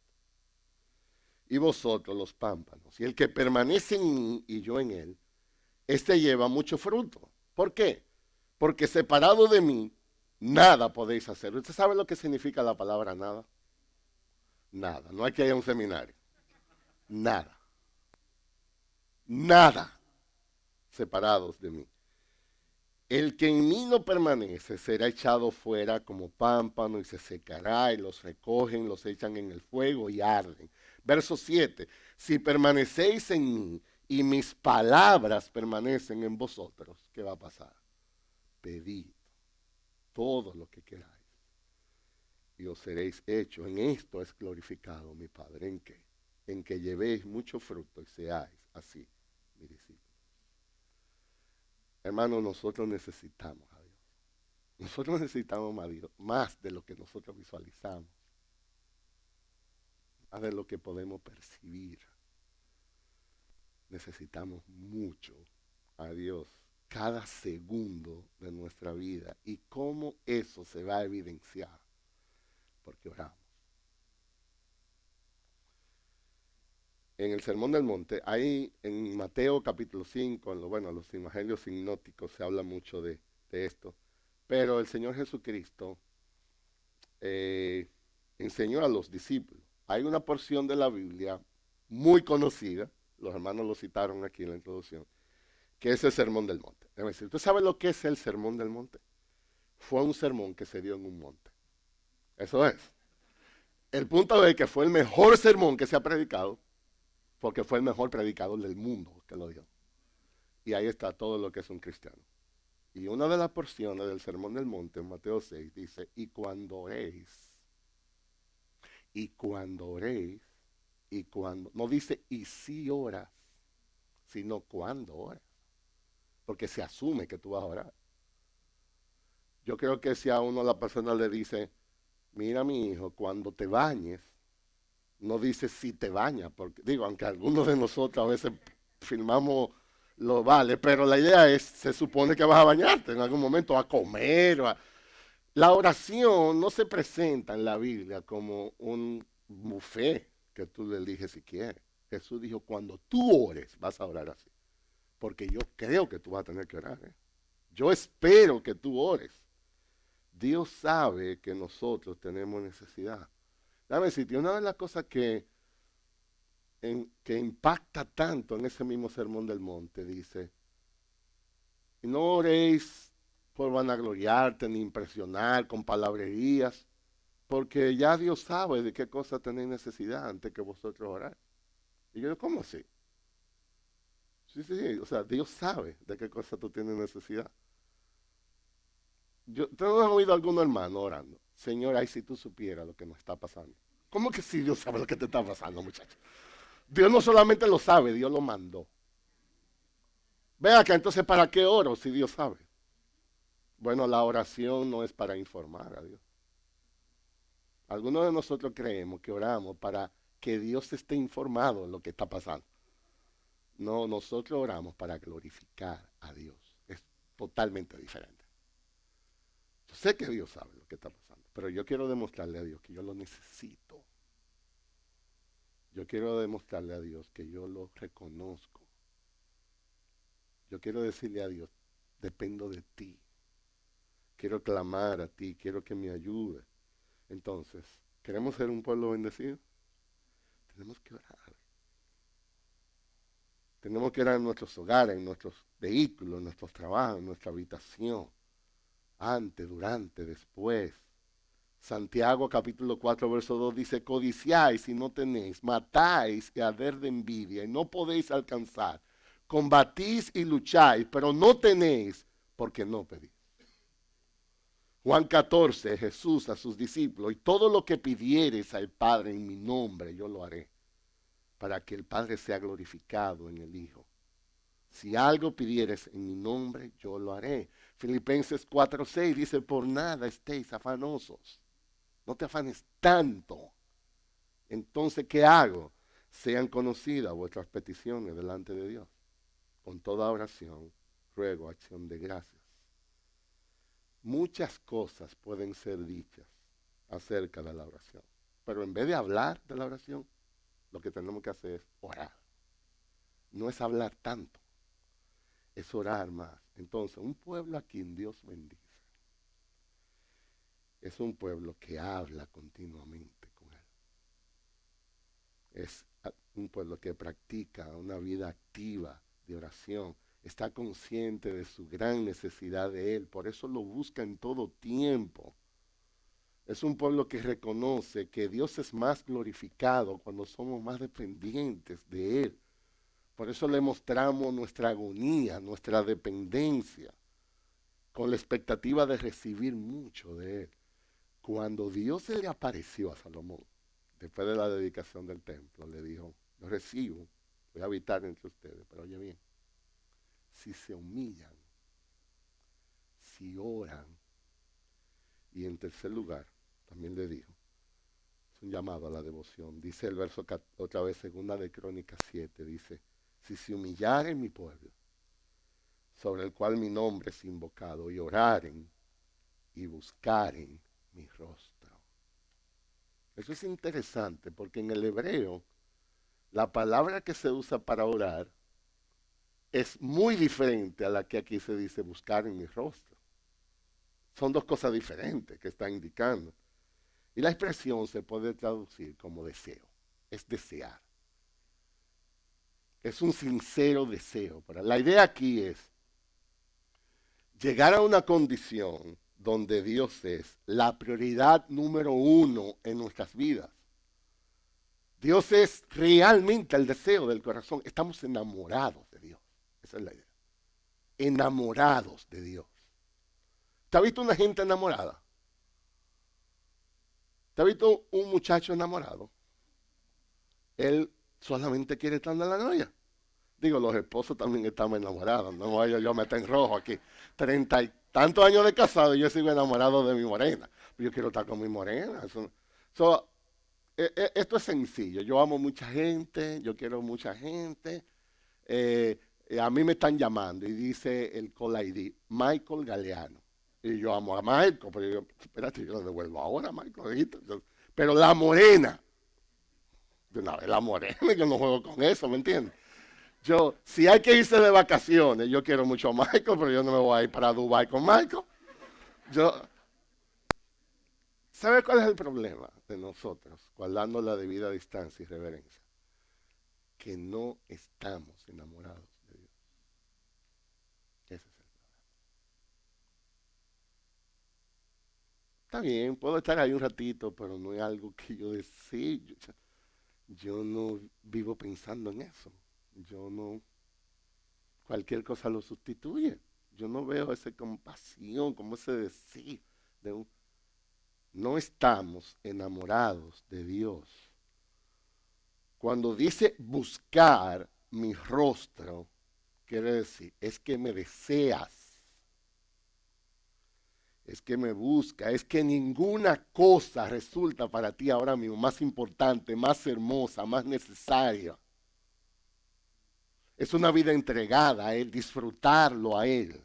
y vosotros los pámpanos. Y el que permanece en mí y yo en él, este lleva mucho fruto. ¿Por qué? Porque separado de mí, nada podéis hacer. ¿Usted sabe lo que significa la palabra nada? Nada. No hay que haya un seminario. Nada. Nada separados de mí. El que en mí no permanece será echado fuera como pámpano y se secará y los recogen, los echan en el fuego y arden. Verso 7. Si permanecéis en mí y mis palabras permanecen en vosotros, ¿qué va a pasar? Pedid todo lo que queráis y os seréis hechos. En esto es glorificado mi Padre. ¿En qué? En que llevéis mucho fruto y seáis así mi discípulo. Hermanos, nosotros necesitamos a Dios. Nosotros necesitamos a Dios más de lo que nosotros visualizamos, más de lo que podemos percibir. Necesitamos mucho a Dios cada segundo de nuestra vida. ¿Y cómo eso se va a evidenciar? Porque oramos. En el Sermón del Monte, ahí en Mateo capítulo 5, los evangelios sinópticos se habla mucho de esto, pero el Señor Jesucristo enseñó a los discípulos. Hay una porción de la Biblia muy conocida, los hermanos lo citaron aquí en la introducción, que es el Sermón del Monte. Déjame decir, ¿usted sabe lo que es el Sermón del Monte? Fue un sermón que se dio en un monte. Eso es. El punto es que fue el mejor sermón que se ha predicado, porque fue el mejor predicador del mundo que lo dio. Y ahí está todo lo que es un cristiano. Y una de las porciones del Sermón del Monte, en Mateo 6, dice, y cuando oréis, no dice y si oras, sino cuando oras. Porque se asume que tú vas a orar. Yo creo que si a uno la persona le dice, mira mi hijo, cuando te bañes, no dice si te bañas, porque digo, aunque algunos de nosotros a veces filmamos lo vale, pero la idea es, se supone que vas a bañarte en algún momento, a comer. La oración no se presenta en la Biblia como un buffet que tú le eliges si quieres. Jesús dijo, cuando tú ores, vas a orar así. Porque yo creo que tú vas a tener que orar. Yo espero que tú ores. Dios sabe que nosotros tenemos necesidad. Déjame decirte, una de las cosas que impacta tanto en ese mismo Sermón del Monte, dice, y no oréis por vanagloriarte ni impresionar con palabrerías, porque ya Dios sabe de qué cosa tenéis necesidad antes que vosotros orar. Y yo, ¿cómo así? Sí, o sea, Dios sabe de qué cosa tú tienes necesidad. ¿Tú no has oído a algún hermano orando? Señor, ay, si tú supieras lo que nos está pasando. ¿Cómo que si Dios sabe lo que te está pasando, muchachos? Dios no solamente lo sabe, Dios lo mandó. Vea que entonces, ¿para qué oro si Dios sabe? Bueno, la oración no es para informar a Dios. Algunos de nosotros creemos que oramos para que Dios esté informado de lo que está pasando. No, nosotros oramos para glorificar a Dios. Es totalmente diferente. Yo sé que Dios sabe lo que está pasando, pero yo quiero demostrarle a Dios que yo lo necesito. Yo quiero demostrarle a Dios que yo lo reconozco Yo quiero decirle a Dios, dependo de ti. Quiero clamar a ti, quiero que me ayude. Entonces, ¿queremos ser un pueblo bendecido? Tenemos que orar. Tenemos que orar en nuestros hogares, en nuestros vehículos, en nuestros trabajos, en nuestra habitación. Antes, durante, después. Santiago capítulo 4, verso 2 dice, codiciáis y no tenéis, matáis y arder de envidia y no podéis alcanzar. Combatís y lucháis, pero no tenéis porque no pedís. Juan 14, Jesús a sus discípulos, y todo lo que pidiereis al Padre en mi nombre, yo lo haré, para que el Padre sea glorificado en el Hijo. Si algo pidieres en mi nombre, yo lo haré. Filipenses 4:6 dice, por nada estéis afanosos. No te afanes tanto. Entonces, ¿qué hago? Sean conocidas vuestras peticiones delante de Dios. Con toda oración, ruego, acción de gracias. Muchas cosas pueden ser dichas acerca de la oración. Pero en vez de hablar de la oración, lo que tenemos que hacer es orar. No es hablar tanto, es orar más. Entonces, un pueblo a quien Dios bendice es un pueblo que habla continuamente con Él. Es un pueblo que practica una vida activa de oración. Está consciente de su gran necesidad de Él. Por eso lo busca en todo tiempo. Es un pueblo que reconoce que Dios es más glorificado cuando somos más dependientes de Él. Por eso le mostramos nuestra agonía, nuestra dependencia, con la expectativa de recibir mucho de Él. Cuando Dios se le apareció a Salomón, después de la dedicación del templo, le dijo, yo recibo, voy a habitar entre ustedes, pero oye bien, si se humillan, si oran, y en tercer lugar, también le dijo, es un llamado a la devoción. Dice el verso otra vez, segunda de Crónicas 7, dice, si se humillaren mi pueblo, sobre el cual mi nombre es invocado, y oraren y buscaren mi rostro. Eso es interesante porque en el hebreo la palabra que se usa para orar es muy diferente a la que aquí se dice buscar en mi rostro. Son dos cosas diferentes que está indicando. Y la expresión se puede traducir como deseo. Es desear. Es un sincero deseo. Pero la idea aquí es llegar a una condición donde Dios es la prioridad número uno en nuestras vidas. Dios es realmente el deseo del corazón. Estamos enamorados de Dios. Esa es la idea. Enamorados de Dios. ¿Te has visto una gente enamorada? ¿Te has visto un muchacho enamorado? Él solamente quiere estar en la novia. Digo, los esposos también estamos enamorados. No voy yo me meter en rojo aquí. 30 y tantos años de casado y yo sigo enamorado de mi morena. Yo quiero estar con mi morena. Esto es sencillo. Yo amo mucha gente, yo quiero mucha gente. A mí me están llamando y dice el call ID, Michael Galeano. Y yo amo a Michael, pero yo, espérate, yo lo devuelvo ahora, Michael. Pero la morena, de una vez la morena, yo no juego con eso, ¿me entiendes? Si hay que irse de vacaciones, yo quiero mucho a Michael, pero yo no me voy a ir para Dubái con Michael. ¿Sabe cuál es el problema de nosotros, guardando la debida distancia y reverencia? Que no estamos enamorados de Dios. Ese es el problema. Está bien, puedo estar ahí un ratito, pero no es algo que yo desee. Yo no vivo pensando en eso. Yo no, cualquier cosa lo sustituye. Yo no veo esa compasión, como ese deseo no estamos enamorados de Dios. Cuando dice buscar mi rostro, quiere decir, es que me deseas, es que me busca, es que ninguna cosa resulta para ti ahora mismo más importante, más hermosa, más necesaria. Es una vida entregada a Él, disfrutarlo a Él.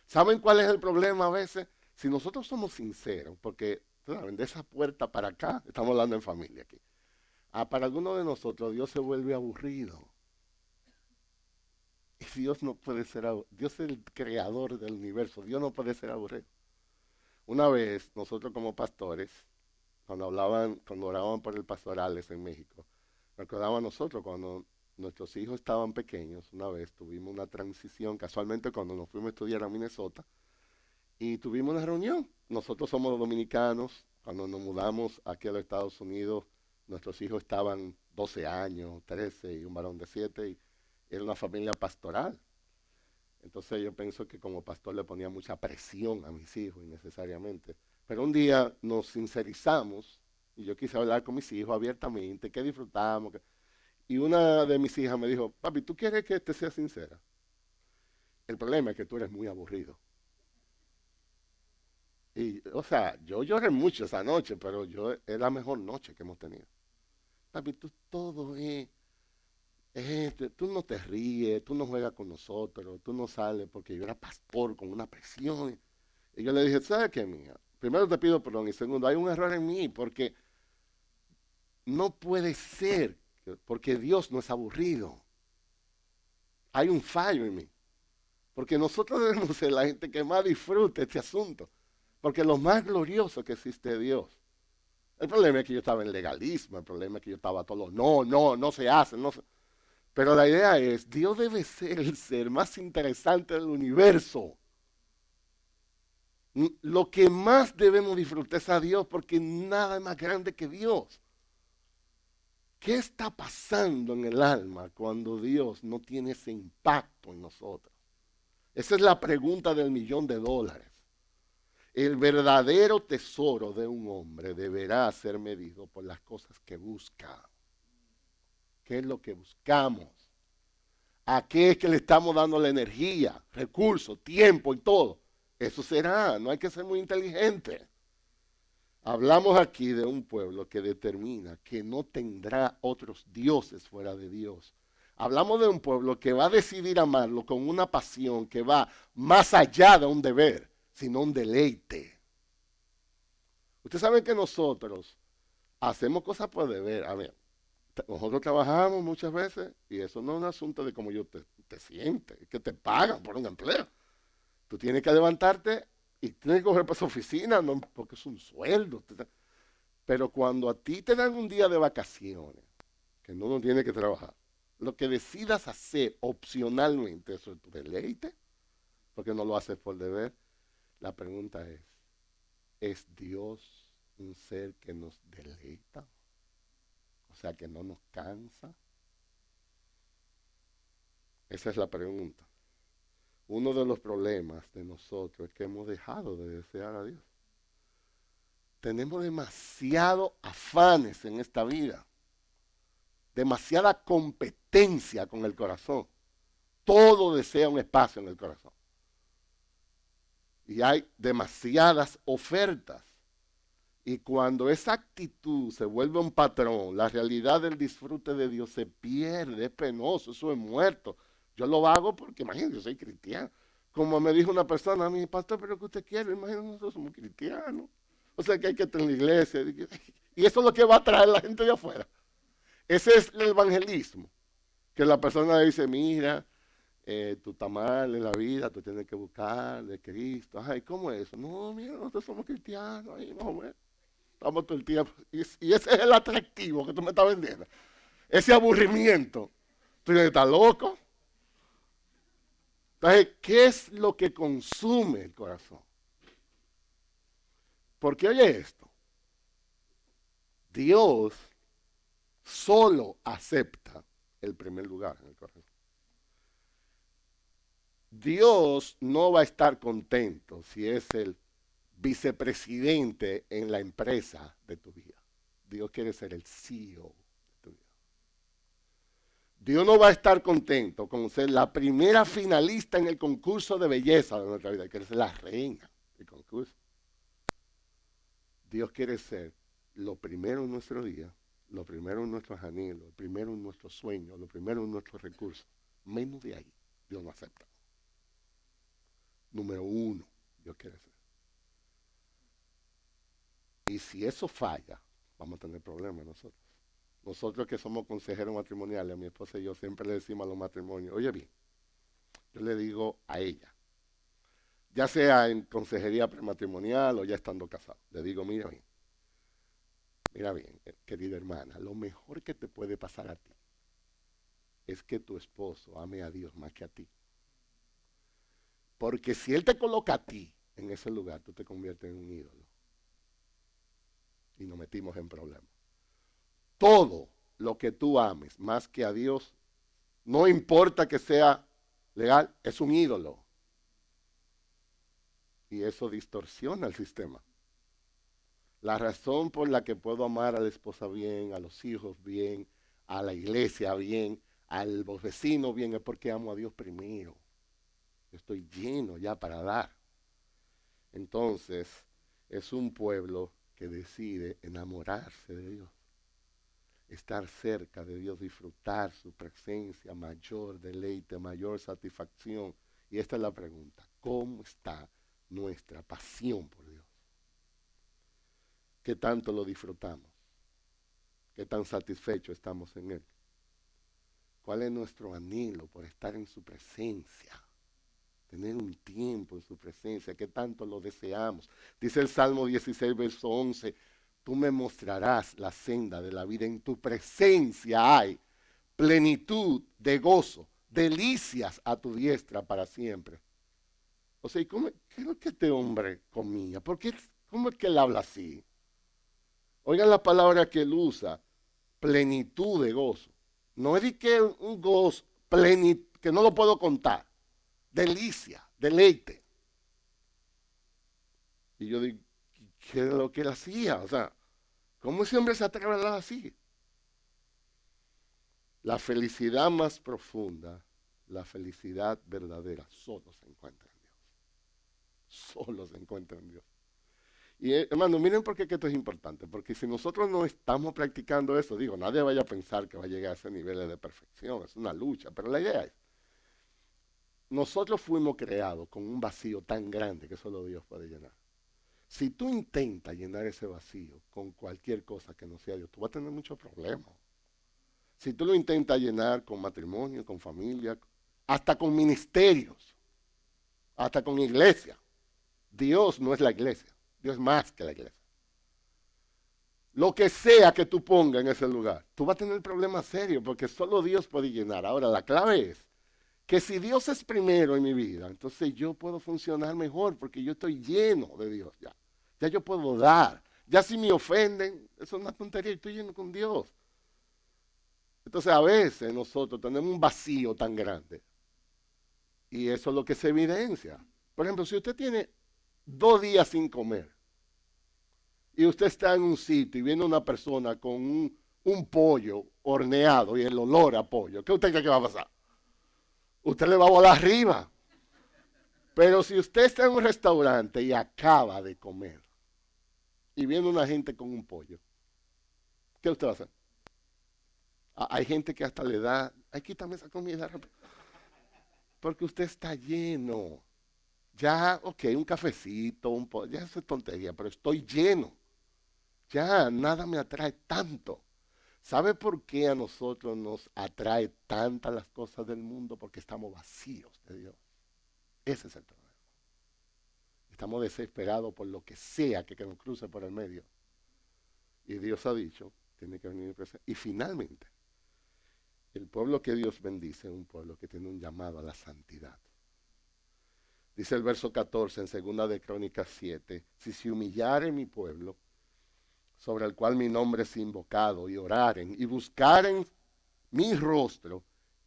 ¿Saben cuál es el problema a veces? Si nosotros somos sinceros, porque de esa puerta para acá, estamos hablando en familia aquí. Para algunos de nosotros Dios se vuelve aburrido. Y Dios no puede ser aburrido. Dios es el creador del universo. Dios no puede ser aburrido. Una vez, nosotros como pastores, cuando oraban por el pastorales en México, recordaba nosotros cuando nuestros hijos estaban pequeños, una vez tuvimos una transición, casualmente cuando nos fuimos a estudiar a Minnesota, y tuvimos una reunión. Nosotros somos dominicanos, cuando nos mudamos aquí a los Estados Unidos, nuestros hijos estaban 12 años, 13 y un varón de 7, y era una familia pastoral. Entonces yo pienso que como pastor le ponía mucha presión a mis hijos innecesariamente. Pero un día nos sincerizamos y yo quise hablar con mis hijos abiertamente, que disfrutamos. Y una de mis hijas me dijo, papi, ¿tú quieres que te sea sincera? El problema es que tú eres muy aburrido. Y, o sea, yo lloré mucho esa noche, pero es la mejor noche que hemos tenido. Papi, tú todo tú no te ríes, tú no juegas con nosotros, tú no sales porque yo era pastor con una presión. Y yo le dije, ¿sabes qué, mía? Primero te pido perdón y segundo, hay un error en mí porque no puede ser, porque Dios no es aburrido. Hay un fallo en mí. Porque nosotros debemos ser la gente que más disfruta este asunto. Porque lo más glorioso que existe es Dios. El problema es que yo estaba en legalismo, el problema es que yo estaba todo, no se hace, no se... Pero la idea es, Dios debe ser el ser más interesante del universo. Lo que más debemos disfrutar es a Dios porque nada es más grande que Dios. ¿Qué está pasando en el alma cuando Dios no tiene ese impacto en nosotros? Esa es la pregunta del $1.000.000. El verdadero tesoro de un hombre deberá ser medido por las cosas que busca. ¿Qué es lo que buscamos? ¿A qué es que le estamos dando la energía, recursos, tiempo y todo? Eso será, no hay que ser muy inteligente. Hablamos aquí de un pueblo que determina que no tendrá otros dioses fuera de Dios. Hablamos de un pueblo que va a decidir amarlo con una pasión que va más allá de un deber, sino un deleite. Ustedes saben que nosotros hacemos cosas por deber. A ver, nosotros trabajamos muchas veces y eso no es un asunto de cómo yo te sientes, es que te pagan por un empleo. Tú tienes que levantarte y tienes que coger para su oficina, no, porque es un sueldo. Pero cuando a ti te dan un día de vacaciones, que no tiene que trabajar, lo que decidas hacer opcionalmente, eso es tu deleite, porque no lo haces por deber. La pregunta ¿es Dios un ser que nos deleita? O sea, que no nos cansa. Esa es la pregunta. Uno de los problemas de nosotros es que hemos dejado de desear a Dios. Tenemos demasiado afanes en esta vida, demasiada competencia con el corazón. Todo desea un espacio en el corazón. Y hay demasiadas ofertas. Y cuando esa actitud se vuelve un patrón, la realidad del disfrute de Dios se pierde, es penoso, eso es muerto. Yo lo hago porque, imagínense, yo soy cristiano. Como me dijo una persona a mí, pastor, pero ¿qué usted quiere? Imagínense, nosotros somos cristianos. O sea que hay que estar en la iglesia. Y eso es lo que va a traer la gente de afuera. Ese es el evangelismo. Que la persona dice, mira, tú estás mal en la vida, tú tienes que buscar de Cristo. Ay, ¿cómo es eso? No, mira, nosotros somos cristianos, ahí más o menos. Estamos todo el tiempo. Y ese es el atractivo que tú me estás vendiendo. Ese aburrimiento. Tú estás loco. Entonces, ¿qué es lo que consume el corazón? Porque oye esto. Dios solo acepta el primer lugar en el corazón. Dios no va a estar contento si es el vicepresidente en la empresa de tu vida. Dios quiere ser el CEO de tu vida. Dios no va a estar contento con ser la primera finalista en el concurso de belleza de nuestra vida. Quiere ser la reina del concurso. Dios quiere ser lo primero en nuestro día, lo primero en nuestros anhelos, lo primero en nuestros sueños, lo primero en nuestros recursos. Menos de ahí, Dios no acepta. Número uno, Dios quiere ser. Y si eso falla, vamos a tener problemas nosotros. Nosotros que somos consejeros matrimoniales, a mi esposa y yo siempre le decimos a los matrimonios, oye bien, Yo le digo a ella, ya sea en consejería prematrimonial o ya estando casado, le digo, mira bien, querida hermana, lo mejor que te puede pasar a ti es que tu esposo ame a Dios más que a ti. Porque si él te coloca a ti en ese lugar, tú te conviertes en un ídolo. Y nos metimos en problemas. Todo lo que tú ames más que a Dios, no importa que sea legal, es un ídolo. Y eso distorsiona el sistema. La razón por la que puedo amar a la esposa bien, a los hijos bien, a la iglesia bien, a los vecinos bien, es porque amo a Dios primero. Yo estoy lleno ya para dar. Entonces, es un pueblo que decide enamorarse de Dios, estar cerca de Dios, disfrutar su presencia, mayor deleite, mayor satisfacción. Y esta es la pregunta, ¿cómo está nuestra pasión por Dios? ¿Qué tanto lo disfrutamos? ¿Qué tan satisfechos estamos en Él? ¿Cuál es nuestro anhelo por estar en su presencia? Tener un tiempo en su presencia, ¿qué tanto lo deseamos? Dice el Salmo 16, verso 11, tú me mostrarás la senda de la vida, en tu presencia hay plenitud de gozo, delicias a tu diestra para siempre. O sea, ¿qué es lo que este hombre comía? ¿Cómo es que él habla así? Oigan la palabra que él usa, plenitud de gozo. No es de que un gozo que no lo puedo contar. Delicia, deleite. Y yo digo, ¿qué es lo que él hacía? O sea, ¿cómo ese hombre se atreve a hablar así? La felicidad más profunda, la felicidad verdadera, solo se encuentra en Dios. Solo se encuentra en Dios. Y hermano, miren por qué que esto es importante, porque si nosotros no estamos practicando eso, digo, nadie vaya a pensar que va a llegar a ese nivel de perfección, es una lucha, pero la idea es, nosotros fuimos creados con un vacío tan grande que solo Dios puede llenar. Si tú intentas llenar ese vacío con cualquier cosa que no sea Dios, tú vas a tener muchos problemas. Si tú lo intentas llenar con matrimonio, con familia, hasta con ministerios, hasta con iglesia, Dios no es la iglesia, Dios es más que la iglesia. Lo que sea que tú pongas en ese lugar, tú vas a tener problemas serios porque solo Dios puede llenar. Ahora, la clave es que si Dios es primero en mi vida, entonces yo puedo funcionar mejor porque yo estoy lleno de Dios ya. Ya yo puedo dar. Ya si me ofenden, eso es una tontería, estoy lleno con Dios. Entonces a veces nosotros tenemos un vacío tan grande y eso es lo que se evidencia. Por ejemplo, si usted tiene 2 días sin comer y usted está en un sitio y viene una persona con un pollo horneado y el olor a pollo, ¿qué usted cree que va a pasar? Usted le va a volar arriba. Pero si usted está en un restaurante y acaba de comer y viene una gente con un pollo, ¿qué usted va a hacer? Hay gente que hasta le da, ay, quítame esa comida rápido. Porque usted está lleno. Ya, ok, un cafecito, un pollo, ya eso es tontería, pero estoy lleno. Ya nada me atrae tanto. ¿Sabe por qué a nosotros nos atrae tantas las cosas del mundo? Porque estamos vacíos de Dios. Ese es el problema. Estamos desesperados por lo que sea que nos cruce por el medio. Y Dios ha dicho, tiene que venir presente. Y finalmente, el pueblo que Dios bendice es un pueblo que tiene un llamado a la santidad. Dice el verso 14 en 2 de Crónicas 7, si se humillare mi pueblo, sobre el cual mi nombre es invocado, y oraren, y buscaren mi rostro,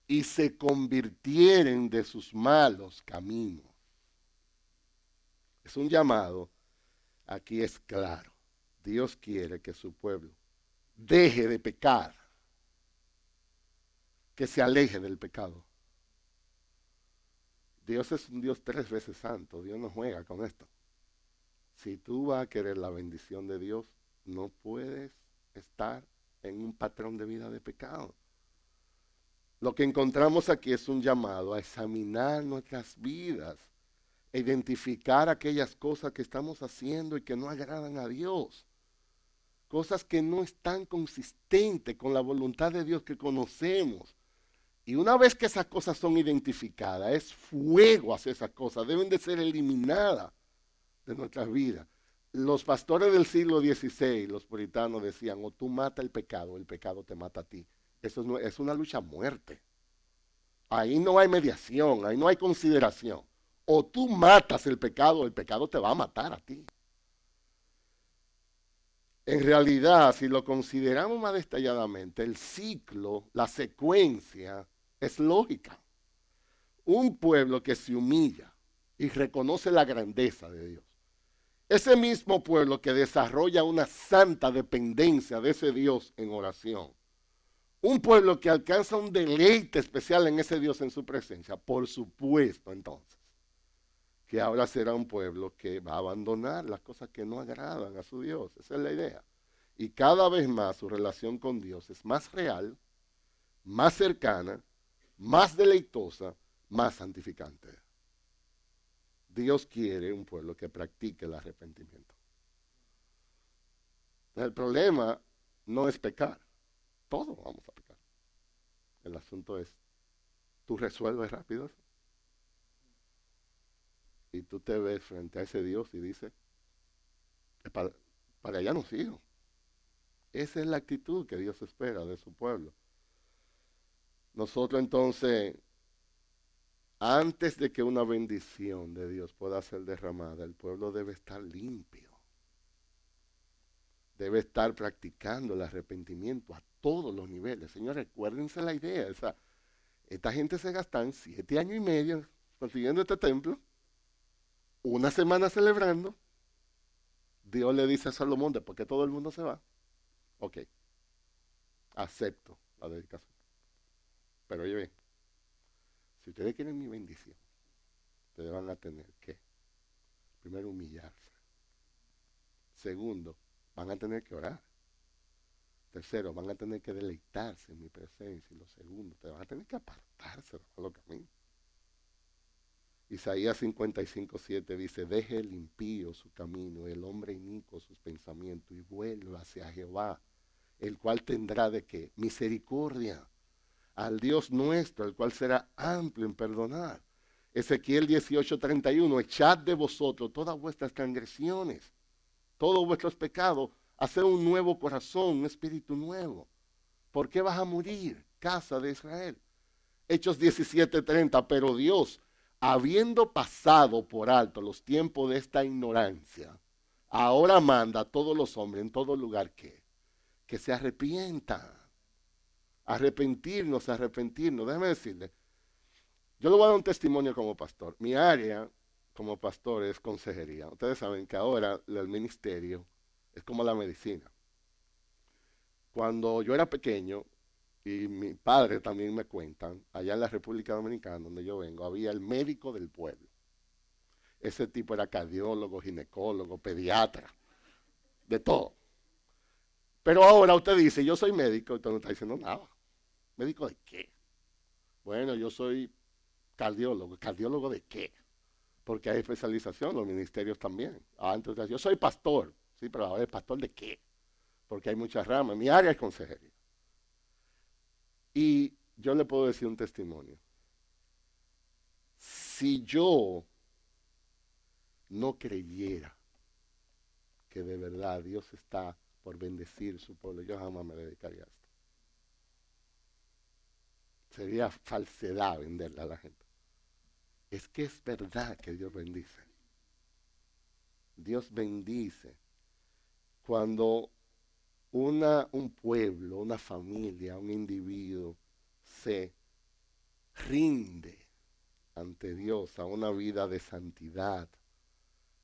y se convirtieren de sus malos caminos. Es un llamado, aquí es claro. Dios quiere que su pueblo deje de pecar, que se aleje del pecado. Dios es un Dios 3 veces santo, Dios no juega con esto. Si tú vas a querer la bendición de Dios, no puedes estar en un patrón de vida de pecado. Lo que encontramos aquí es un llamado a examinar nuestras vidas, a identificar aquellas cosas que estamos haciendo y que no agradan a Dios. Cosas que no están consistentes con la voluntad de Dios que conocemos. Y una vez que esas cosas son identificadas, es fuego hacia esas cosas, deben de ser eliminadas de nuestras vidas. Los pastores del siglo XVI, los puritanos decían, o tú matas o el pecado te mata a ti. Eso es una lucha a muerte. Ahí no hay mediación, ahí no hay consideración. O tú matas el pecado te va a matar a ti. En realidad, si lo consideramos más detalladamente, el ciclo, la secuencia, es lógica. Un pueblo que se humilla y reconoce la grandeza de Dios. Ese mismo pueblo que desarrolla una santa dependencia de ese Dios en oración. Un pueblo que alcanza un deleite especial en ese Dios en su presencia. Por supuesto, entonces, que ahora será un pueblo que va a abandonar las cosas que no agradan a su Dios. Esa es la idea. Y cada vez más su relación con Dios es más real, más cercana, más deleitosa, más santificante. Dios quiere un pueblo que practique el arrepentimiento. El problema no es pecar. Todos vamos a pecar. El asunto es, tú resuelves rápido eso. Y tú te ves frente a ese Dios y dices, para allá no sigo. Esa es la actitud que Dios espera de su pueblo. Nosotros entonces, antes de que una bendición de Dios pueda ser derramada, el pueblo debe estar limpio. Debe estar practicando el arrepentimiento a todos los niveles. Señores, recuérdense la idea. Esta gente se gastan 7 años y medio consiguiendo este templo, una semana celebrando. Dios le dice a Salomón, después que todo el mundo se va, ok, acepto la dedicación. Pero oye bien, si ustedes quieren mi bendición, ustedes van a tener que, primero, humillarse. Segundo, van a tener que orar. Tercero, van a tener que deleitarse en mi presencia. Y lo segundo, ustedes van a tener que apartarse de los caminos. Isaías 55:7 dice, deje el impío su camino, el hombre inicuo sus pensamientos, y vuelva hacia Jehová, el cual tendrá de qué? Misericordia, al Dios nuestro, el cual será amplio en perdonar. Ezequiel 18:31, echad de vosotros todas vuestras transgresiones, todos vuestros pecados, haced un nuevo corazón, un espíritu nuevo. ¿Por qué vas a morir, casa de Israel? Hechos 17:30, pero Dios, habiendo pasado por alto los tiempos de esta ignorancia, ahora manda a todos los hombres en todo lugar que se arrepientan. Arrepentirnos. Déjame decirle, yo le voy a dar un testimonio como pastor. Mi área como pastor es consejería. Ustedes saben que ahora el ministerio es como la medicina. Cuando yo era pequeño, y mi padre también me cuentan, allá en la República Dominicana, donde yo vengo, había el médico del pueblo. Ese tipo era cardiólogo, ginecólogo, pediatra, de todo. Pero ahora usted dice, yo soy médico, usted no está diciendo nada. ¿Médico de qué? Bueno, yo soy cardiólogo. ¿Cardiólogo de qué? Porque hay especialización, los ministerios también. Antes yo soy pastor, sí, pero ahora es pastor de qué? Porque hay muchas ramas. Mi área es consejería. Y yo le puedo decir un testimonio. Si yo no creyera que de verdad Dios está por bendecir su pueblo, yo jamás me dedicaría a esto. Sería falsedad venderle a la gente. Es que es verdad que Dios bendice. Dios bendice cuando un pueblo, una familia, un individuo se rinde ante Dios a una vida de santidad,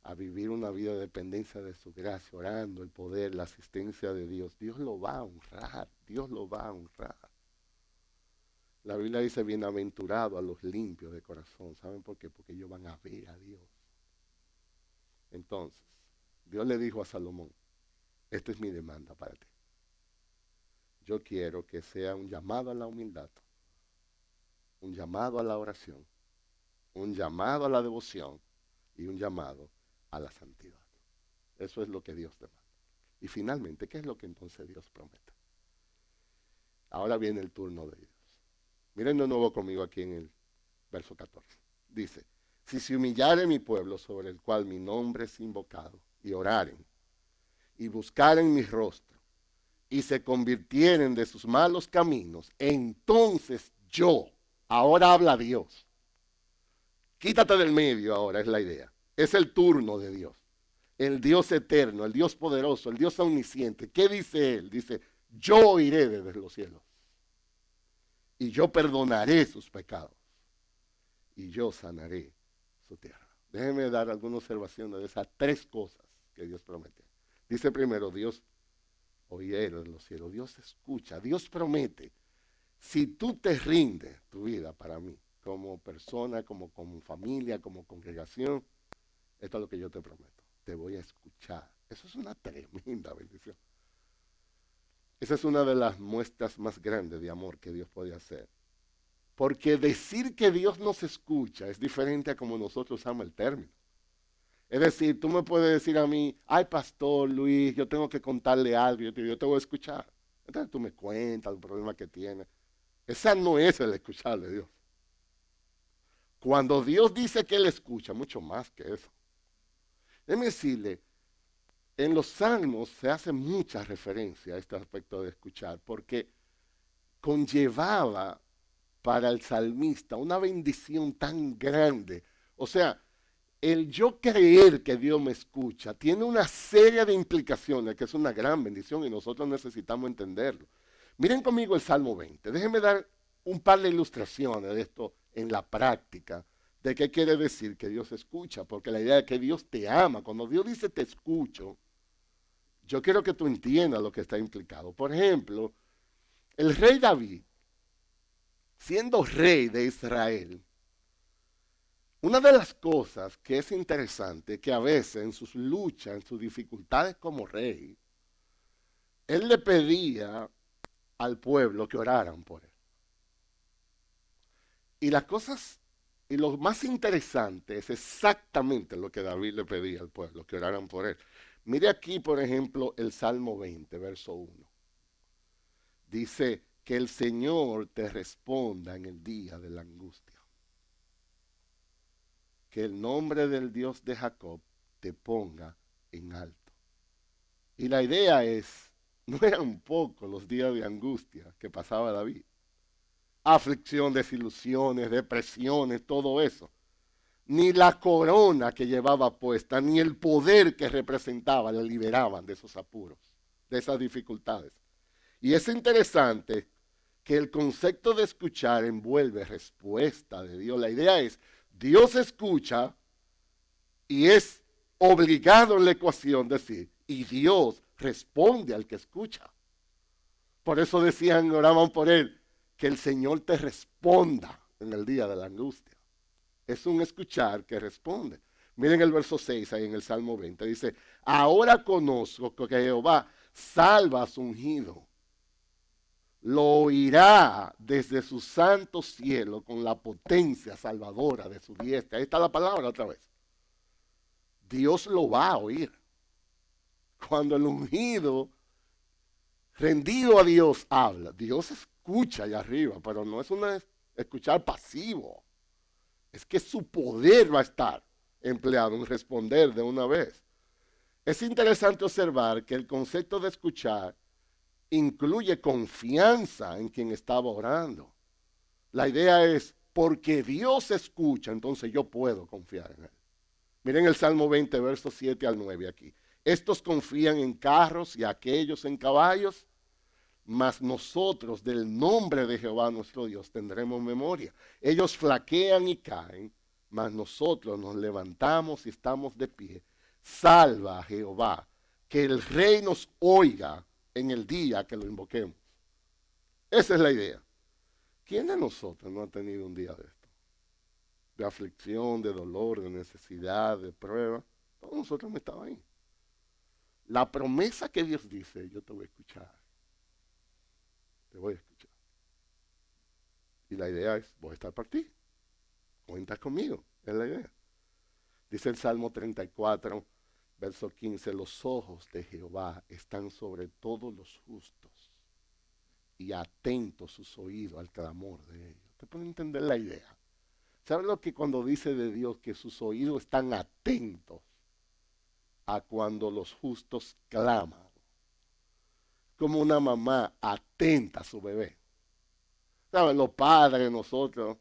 a vivir una vida de dependencia de su gracia, orando el poder, la asistencia de Dios. Dios lo va a honrar, Dios lo va a honrar. La Biblia dice, bienaventurado a los limpios de corazón. ¿Saben por qué? Porque ellos van a ver a Dios. Entonces, Dios le dijo a Salomón, esta es mi demanda para ti. Yo quiero que sea un llamado a la humildad, un llamado a la oración, un llamado a la devoción y un llamado a la santidad. Eso es lo que Dios demanda. Y finalmente, ¿qué es lo que entonces Dios promete? Ahora viene el turno de Dios. Miren de nuevo conmigo aquí en el verso 14. Dice, si se humillare mi pueblo sobre el cual mi nombre es invocado, y oraren, y buscaren mi rostro, y se convirtieren de sus malos caminos, entonces yo, ahora habla Dios, quítate del medio ahora, es la idea. Es el turno de Dios. El Dios eterno, el Dios poderoso, el Dios omnisciente. ¿Qué dice Él? Dice, yo oiré desde los cielos. Y yo perdonaré sus pecados. Y yo sanaré su tierra. Déjenme dar alguna observación de esas tres cosas que Dios promete. Dice primero, Dios oiré desde los cielos. Dios escucha. Dios promete. Si tú te rindes tu vida para mí, como persona, como familia, como congregación, esto es lo que yo te prometo. Te voy a escuchar. Eso es una tremenda bendición. Esa es una de las muestras más grandes de amor que Dios puede hacer. Porque decir que Dios nos escucha es diferente a como nosotros usamos el término. Es decir, tú me puedes decir a mí, ay, pastor Luis, yo tengo que contarle algo, yo te voy a escuchar. Entonces tú me cuentas el problema que tienes. Esa no es el escuchar de Dios. Cuando Dios dice que Él escucha, mucho más que eso. Déjeme decirle, en los salmos se hace mucha referencia a este aspecto de escuchar, porque conllevaba para el salmista una bendición tan grande. O sea, el yo creer que Dios me escucha tiene una serie de implicaciones que es una gran bendición y nosotros necesitamos entenderlo. Miren conmigo el Salmo 20. Déjenme dar un par de ilustraciones de esto en la práctica, de qué quiere decir que Dios escucha, porque la idea es que Dios te ama. Cuando Dios dice te escucho, yo quiero que tú entiendas lo que está implicado. Por ejemplo, el rey David, siendo rey de Israel, una de las cosas que es interesante es que a veces en sus luchas, en sus dificultades como rey, él le pedía al pueblo que oraran por él. Y las cosas, y lo más interesante es exactamente lo que David le pedía al pueblo, que oraran por él. Mire aquí, por ejemplo, el Salmo 20, verso 1. Dice, que el Señor te responda en el día de la angustia. Que el nombre del Dios de Jacob te ponga en alto. Y la idea es, no eran pocos los días de angustia que pasaba David. Aflicción, desilusiones, depresiones, todo eso. Ni la corona que llevaba puesta, ni el poder que representaba le liberaban de esos apuros, de esas dificultades. Y es interesante que el concepto de escuchar envuelve respuesta de Dios. La idea es, Dios escucha y es obligado en la ecuación decir, y Dios responde al que escucha. Por eso decían, oraban por él, que el Señor te responda en el día de la angustia. Es un escuchar que responde. Miren el verso 6 ahí en el Salmo 20. Dice, ahora conozco que Jehová salva a su ungido. Lo oirá desde su santo cielo con la potencia salvadora de su diestra. Ahí está la palabra otra vez. Dios lo va a oír. Cuando el ungido rendido a Dios habla, Dios escucha allá arriba, pero no es un escuchar pasivo. Es que su poder va a estar empleado en responder de una vez. Es interesante observar que el concepto de escuchar incluye confianza en quien estaba orando. La idea es, porque Dios escucha, entonces yo puedo confiar en Él. Miren el Salmo 20, versos 7 al 9 aquí. Estos confían en carros y aquellos en caballos, mas nosotros del nombre de Jehová nuestro Dios tendremos memoria. Ellos flaquean y caen, mas nosotros nos levantamos y estamos de pie. Salva a Jehová, que el Rey nos oiga en el día que lo invoquemos. Esa es la idea. ¿Quién de nosotros no ha tenido un día de esto? De aflicción, de dolor, de necesidad, de prueba. Todos nosotros hemos estado ahí. La promesa que Dios dice, yo te voy a escuchar. Te voy a escuchar. Y la idea es, voy a estar para ti. Cuentas conmigo, es la idea. Dice el Salmo 34, verso 15, los ojos de Jehová están sobre todos los justos y atentos sus oídos al clamor de ellos. Usted puede entender la idea. ¿Sabe lo que cuando dice de Dios que sus oídos están atentos a cuando los justos claman? Como una mamá atenta a su bebé. ¿Saben? Los padres, nosotros,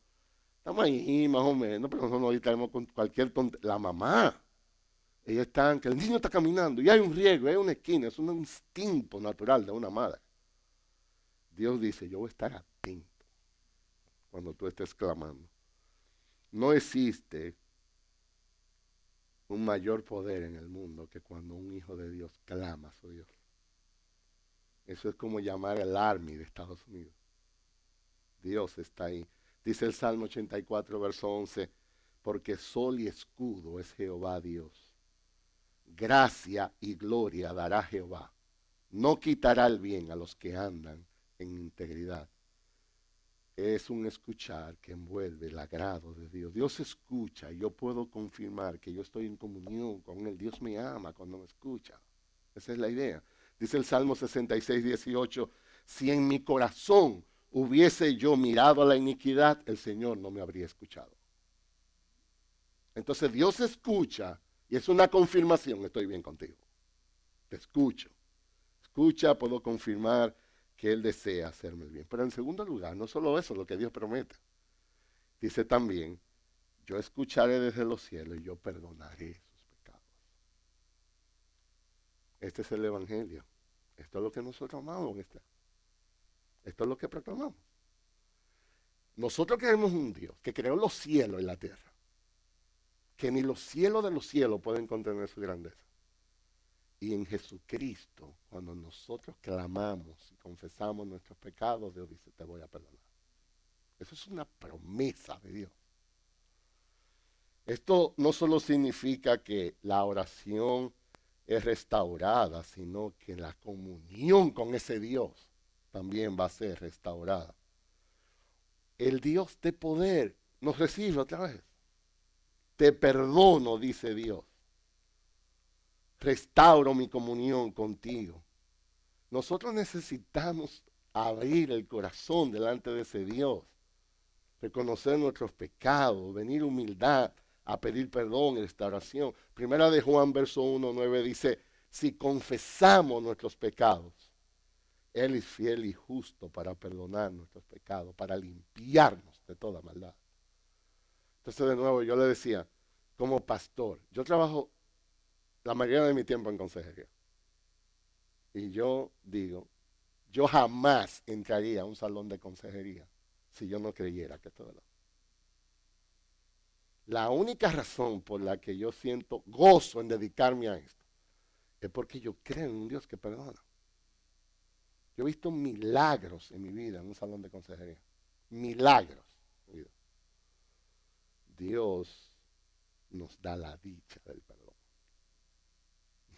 estamos ahí más o menos, pero nosotros ahorita tenemos con cualquier tontería. La mamá, ella está, que el niño está caminando y hay un riego, hay una esquina, es un instinto natural de una madre. Dios dice, yo voy a estar atento cuando tú estés clamando. No existe un mayor poder en el mundo que cuando un hijo de Dios clama a su Dios. Eso es como llamar al Army de Estados Unidos. Dios está ahí. Dice el Salmo 84, verso 11, porque sol y escudo es Jehová Dios. Gracia y gloria dará Jehová. No quitará el bien a los que andan en integridad. Es un escuchar que envuelve el agrado de Dios. Dios escucha y yo puedo confirmar que yo estoy en comunión con Él. Dios me ama cuando me escucha. Esa es la idea. Dice el Salmo 66, 18, si en mi corazón hubiese yo mirado a la iniquidad, el Señor no me habría escuchado. Entonces Dios escucha y es una confirmación, estoy bien contigo. Te escucho. Escucha, puedo confirmar que Él desea hacerme el bien. Pero en segundo lugar, no solo eso, lo que Dios promete. Dice también, yo escucharé desde los cielos y yo perdonaré sus pecados. Este es el Evangelio. Esto es lo que nosotros amamos. Esto es lo que proclamamos. Nosotros creemos un Dios que creó los cielos y la tierra, que ni los cielos de los cielos pueden contener su grandeza. Y en Jesucristo, cuando nosotros clamamos y confesamos nuestros pecados, Dios dice, te voy a perdonar. Eso es una promesa de Dios. Esto no solo significa que la oración es restaurada, sino que la comunión con ese Dios también va a ser restaurada. El Dios de poder nos recibe otra vez. Te perdono, dice Dios. Restauro mi comunión contigo. Nosotros necesitamos abrir el corazón delante de ese Dios, reconocer nuestros pecados, venir humildad a pedir perdón y restauración. Primera de Juan, verso 1, 9 dice, si confesamos nuestros pecados, Él es fiel y justo para perdonar nuestros pecados, para limpiarnos de toda maldad. Entonces de nuevo yo le decía, como pastor, yo trabajo la mayoría de mi tiempo en consejería. Y yo digo, yo jamás entraría a un salón de consejería si yo no creyera que esto es verdad. La única razón por la que yo siento gozo en dedicarme a esto es porque yo creo en un Dios que perdona. Yo he visto milagros en mi vida en un salón de consejería. Milagros en mi vida. Dios nos da la dicha del perdón.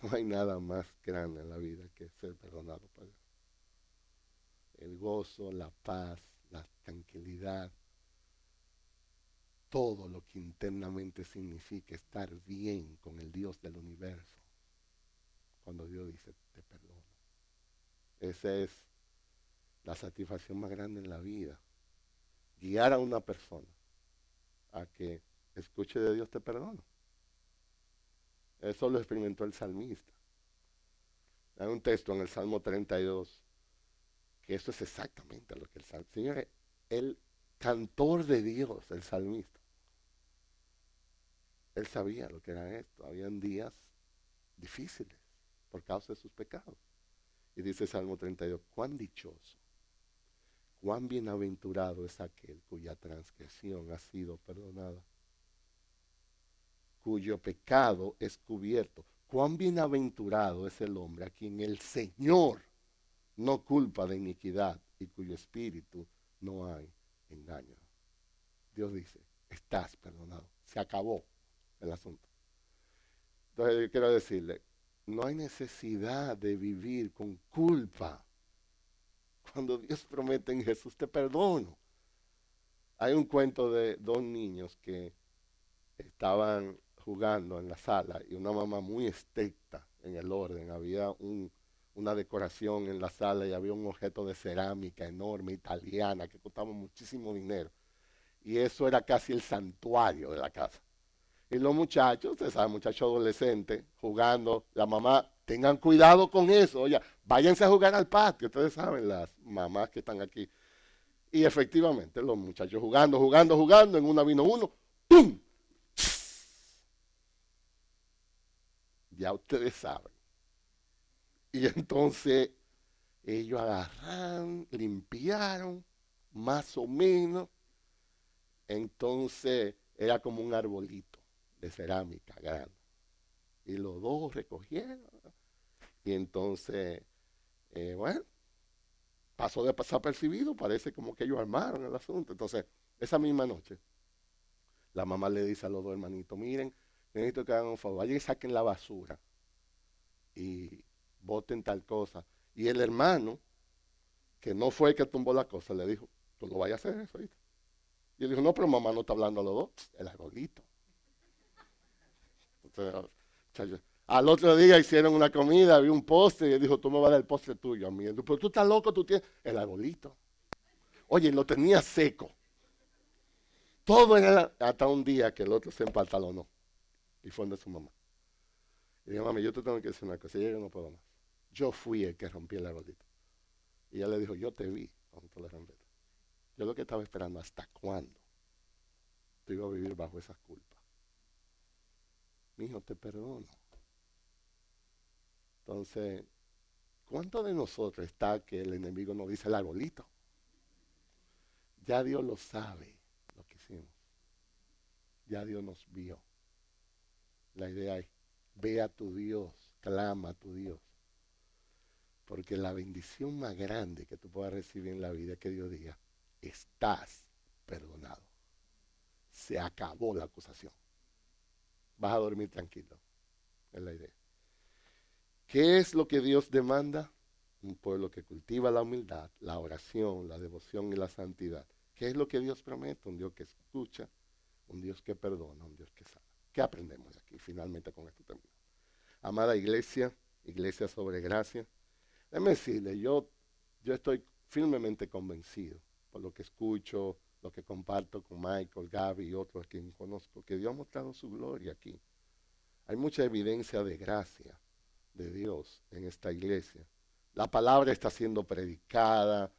No hay nada más grande en la vida que ser perdonado por Dios. El gozo, la paz, la tranquilidad, todo lo que internamente significa estar bien con el Dios del universo. Cuando Dios dice, te perdono. Esa es la satisfacción más grande en la vida. Guiar a una persona a que escuche de Dios, te perdono. Eso lo experimentó el salmista. Hay un texto en el Salmo 32 que eso es exactamente lo que el salmista. Señores, el cantor de Dios, el salmista, él sabía lo que era esto. Habían días difíciles por causa de sus pecados. Y dice el Salmo 32, cuán dichoso, cuán bienaventurado es aquel cuya transgresión ha sido perdonada, cuyo pecado es cubierto. Cuán bienaventurado es el hombre a quien el Señor no culpa de iniquidad y cuyo espíritu no hay engaño. Dios dice, estás perdonado. Se acabó el asunto. Entonces yo quiero decirle, no hay necesidad de vivir con culpa. Cuando Dios promete en Jesús, te perdono. Hay un cuento de dos niños que estaban jugando en la sala y una mamá muy estricta en el orden. Había una decoración en la sala y había un objeto de cerámica enorme, italiana, que costaba muchísimo dinero. y eso era casi el santuario de la casa. Y los muchachos, ustedes saben, muchachos adolescentes, jugando, la mamá, tengan cuidado con eso, oye, váyanse a jugar al patio, ustedes saben, las mamás que están aquí. Y efectivamente, los muchachos jugando, en una vino uno, ¡pum! Ya ustedes saben. Y entonces ellos agarraron, limpiaron, más o menos. Entonces era como un arbolito de cerámica grande. Y los dos recogieron. Y entonces, bueno, pasó de pasar percibido, parece como que ellos armaron el asunto. Entonces, esa misma noche, la mamá le dice a los dos hermanitos, miren, necesito que hagan un favor, vayan y saquen la basura y boten tal cosa. Y el hermano, que no fue el que tumbó la cosa, le dijo, tú lo vayas a hacer eso, ¿viste? Y él dijo, no, pero mamá no está hablando a los dos, el arbolito. Entonces, chayo, al otro día hicieron una comida, había un postre, y él dijo, tú me vas a dar el postre tuyo a mí. Él dijo, pero tú estás loco, tú tienes el arbolito. Oye, lo tenía seco. Todo era hasta un día que el otro se empantalonó y fue donde su mamá. Y dijo, mami, yo te tengo que decir una cosa, yo no puedo más. Yo fui el que rompí el arbolito. Y ella le dijo, yo te vi cuando tú le rompiste. Yo lo que estaba esperando, ¿hasta cuándo tú ibas a vivir bajo esas culpas? Mi hijo, te perdono. Entonces, ¿cuánto de nosotros está que el enemigo nos dice el arbolito? Ya Dios lo sabe lo que hicimos. Ya Dios nos vio. La idea es, ve a tu Dios, clama a tu Dios. Porque la bendición más grande que tú puedas recibir en la vida es que Dios diga, estás perdonado. Se acabó la acusación. Vas a dormir tranquilo. Es la idea. ¿Qué es lo que Dios demanda? Un pueblo que cultiva la humildad, la oración, la devoción y la santidad. ¿Qué es lo que Dios promete? Un Dios que escucha, un Dios que perdona, un Dios que sana. ¿Qué aprendemos aquí? Finalmente con esto termino. Amada iglesia, iglesia sobre gracia, déjeme decirle, yo estoy firmemente convencido por lo que escucho, lo que comparto con Michael, Gaby y otros a quienes conozco, que Dios ha mostrado su gloria aquí. Hay mucha evidencia de gracia de Dios en esta iglesia. La palabra está siendo predicada,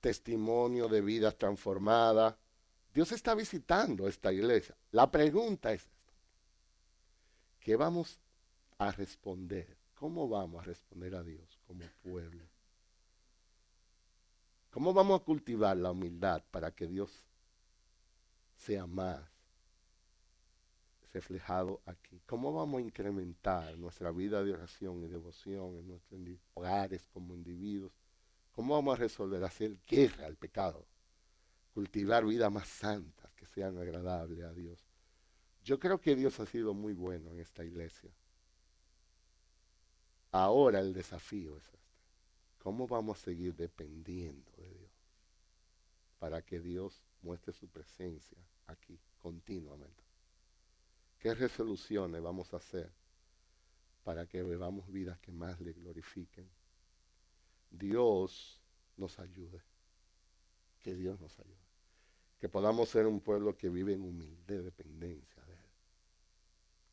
testimonio de vidas transformadas. Dios está visitando esta iglesia. La pregunta es esta: ¿qué vamos a responder? ¿Cómo vamos a responder a Dios como pueblo? ¿Cómo vamos a cultivar la humildad para que Dios sea más reflejado aquí? ¿Cómo vamos a incrementar nuestra vida de oración y devoción en nuestros hogares como individuos? ¿Cómo vamos a resolver hacer guerra al pecado? Cultivar vidas más santas que sean agradables a Dios. Yo creo que Dios ha sido muy bueno en esta iglesia. Ahora el desafío es este. ¿Cómo vamos a seguir dependiendo de Dios para que Dios muestre su presencia aquí continuamente? ¿Qué resoluciones vamos a hacer para que vivamos vidas que más le glorifiquen? Dios nos ayude. Que Dios nos ayude. Que podamos ser un pueblo que vive en humilde dependencia de Él.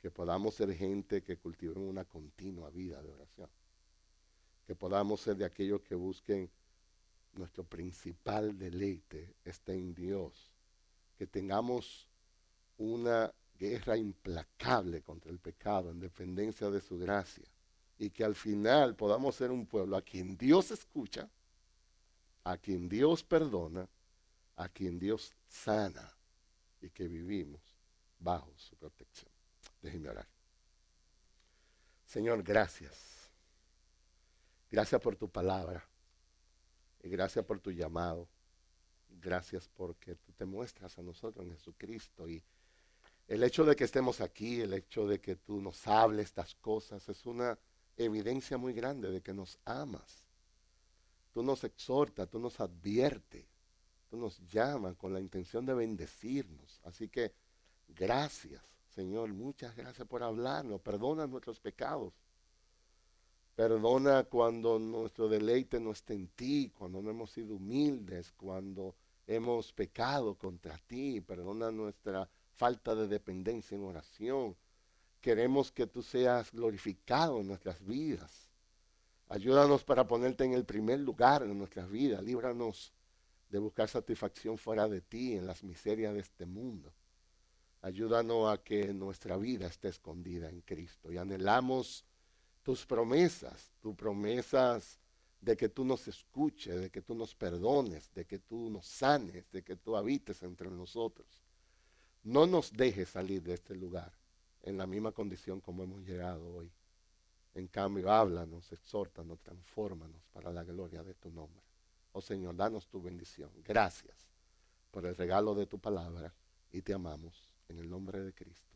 Que podamos ser gente que cultive una continua vida de oración. Que podamos ser de aquellos que busquen nuestro principal deleite está en Dios. Que tengamos una guerra implacable contra el pecado en dependencia de su gracia. Y que al final podamos ser un pueblo a quien Dios escucha, a quien Dios perdona, a quien Dios sana y que vivimos bajo su protección. Déjenme orar. Señor, gracias. Gracias por tu palabra. Y gracias por tu llamado. Gracias porque tú te muestras a nosotros en Jesucristo. Y el hecho de que estemos aquí, el hecho de que tú nos hables estas cosas, es una evidencia muy grande de que nos amas. Tú nos exhortas, tú nos adviertes, tú nos llamas con la intención de bendecirnos. Así que gracias, Señor, muchas gracias por hablarnos. Perdona nuestros pecados. Perdona cuando nuestro deleite no está en ti, cuando no hemos sido humildes, cuando hemos pecado contra ti. Perdona nuestra falta de dependencia en oración. Queremos que tú seas glorificado en nuestras vidas. Ayúdanos para ponerte en el primer lugar en nuestras vidas. Líbranos de buscar satisfacción fuera de ti, en las miserias de este mundo. Ayúdanos a que nuestra vida esté escondida en Cristo. Y anhelamos tus promesas de que tú nos escuches, de que tú nos perdones, de que tú nos sanes, de que tú habites entre nosotros. No nos dejes salir de este lugar en la misma condición como hemos llegado hoy. En cambio, háblanos, exhórtanos, transfórmanos para la gloria de tu nombre. Oh Señor, danos tu bendición. Gracias por el regalo de tu palabra y te amamos en el nombre de Cristo.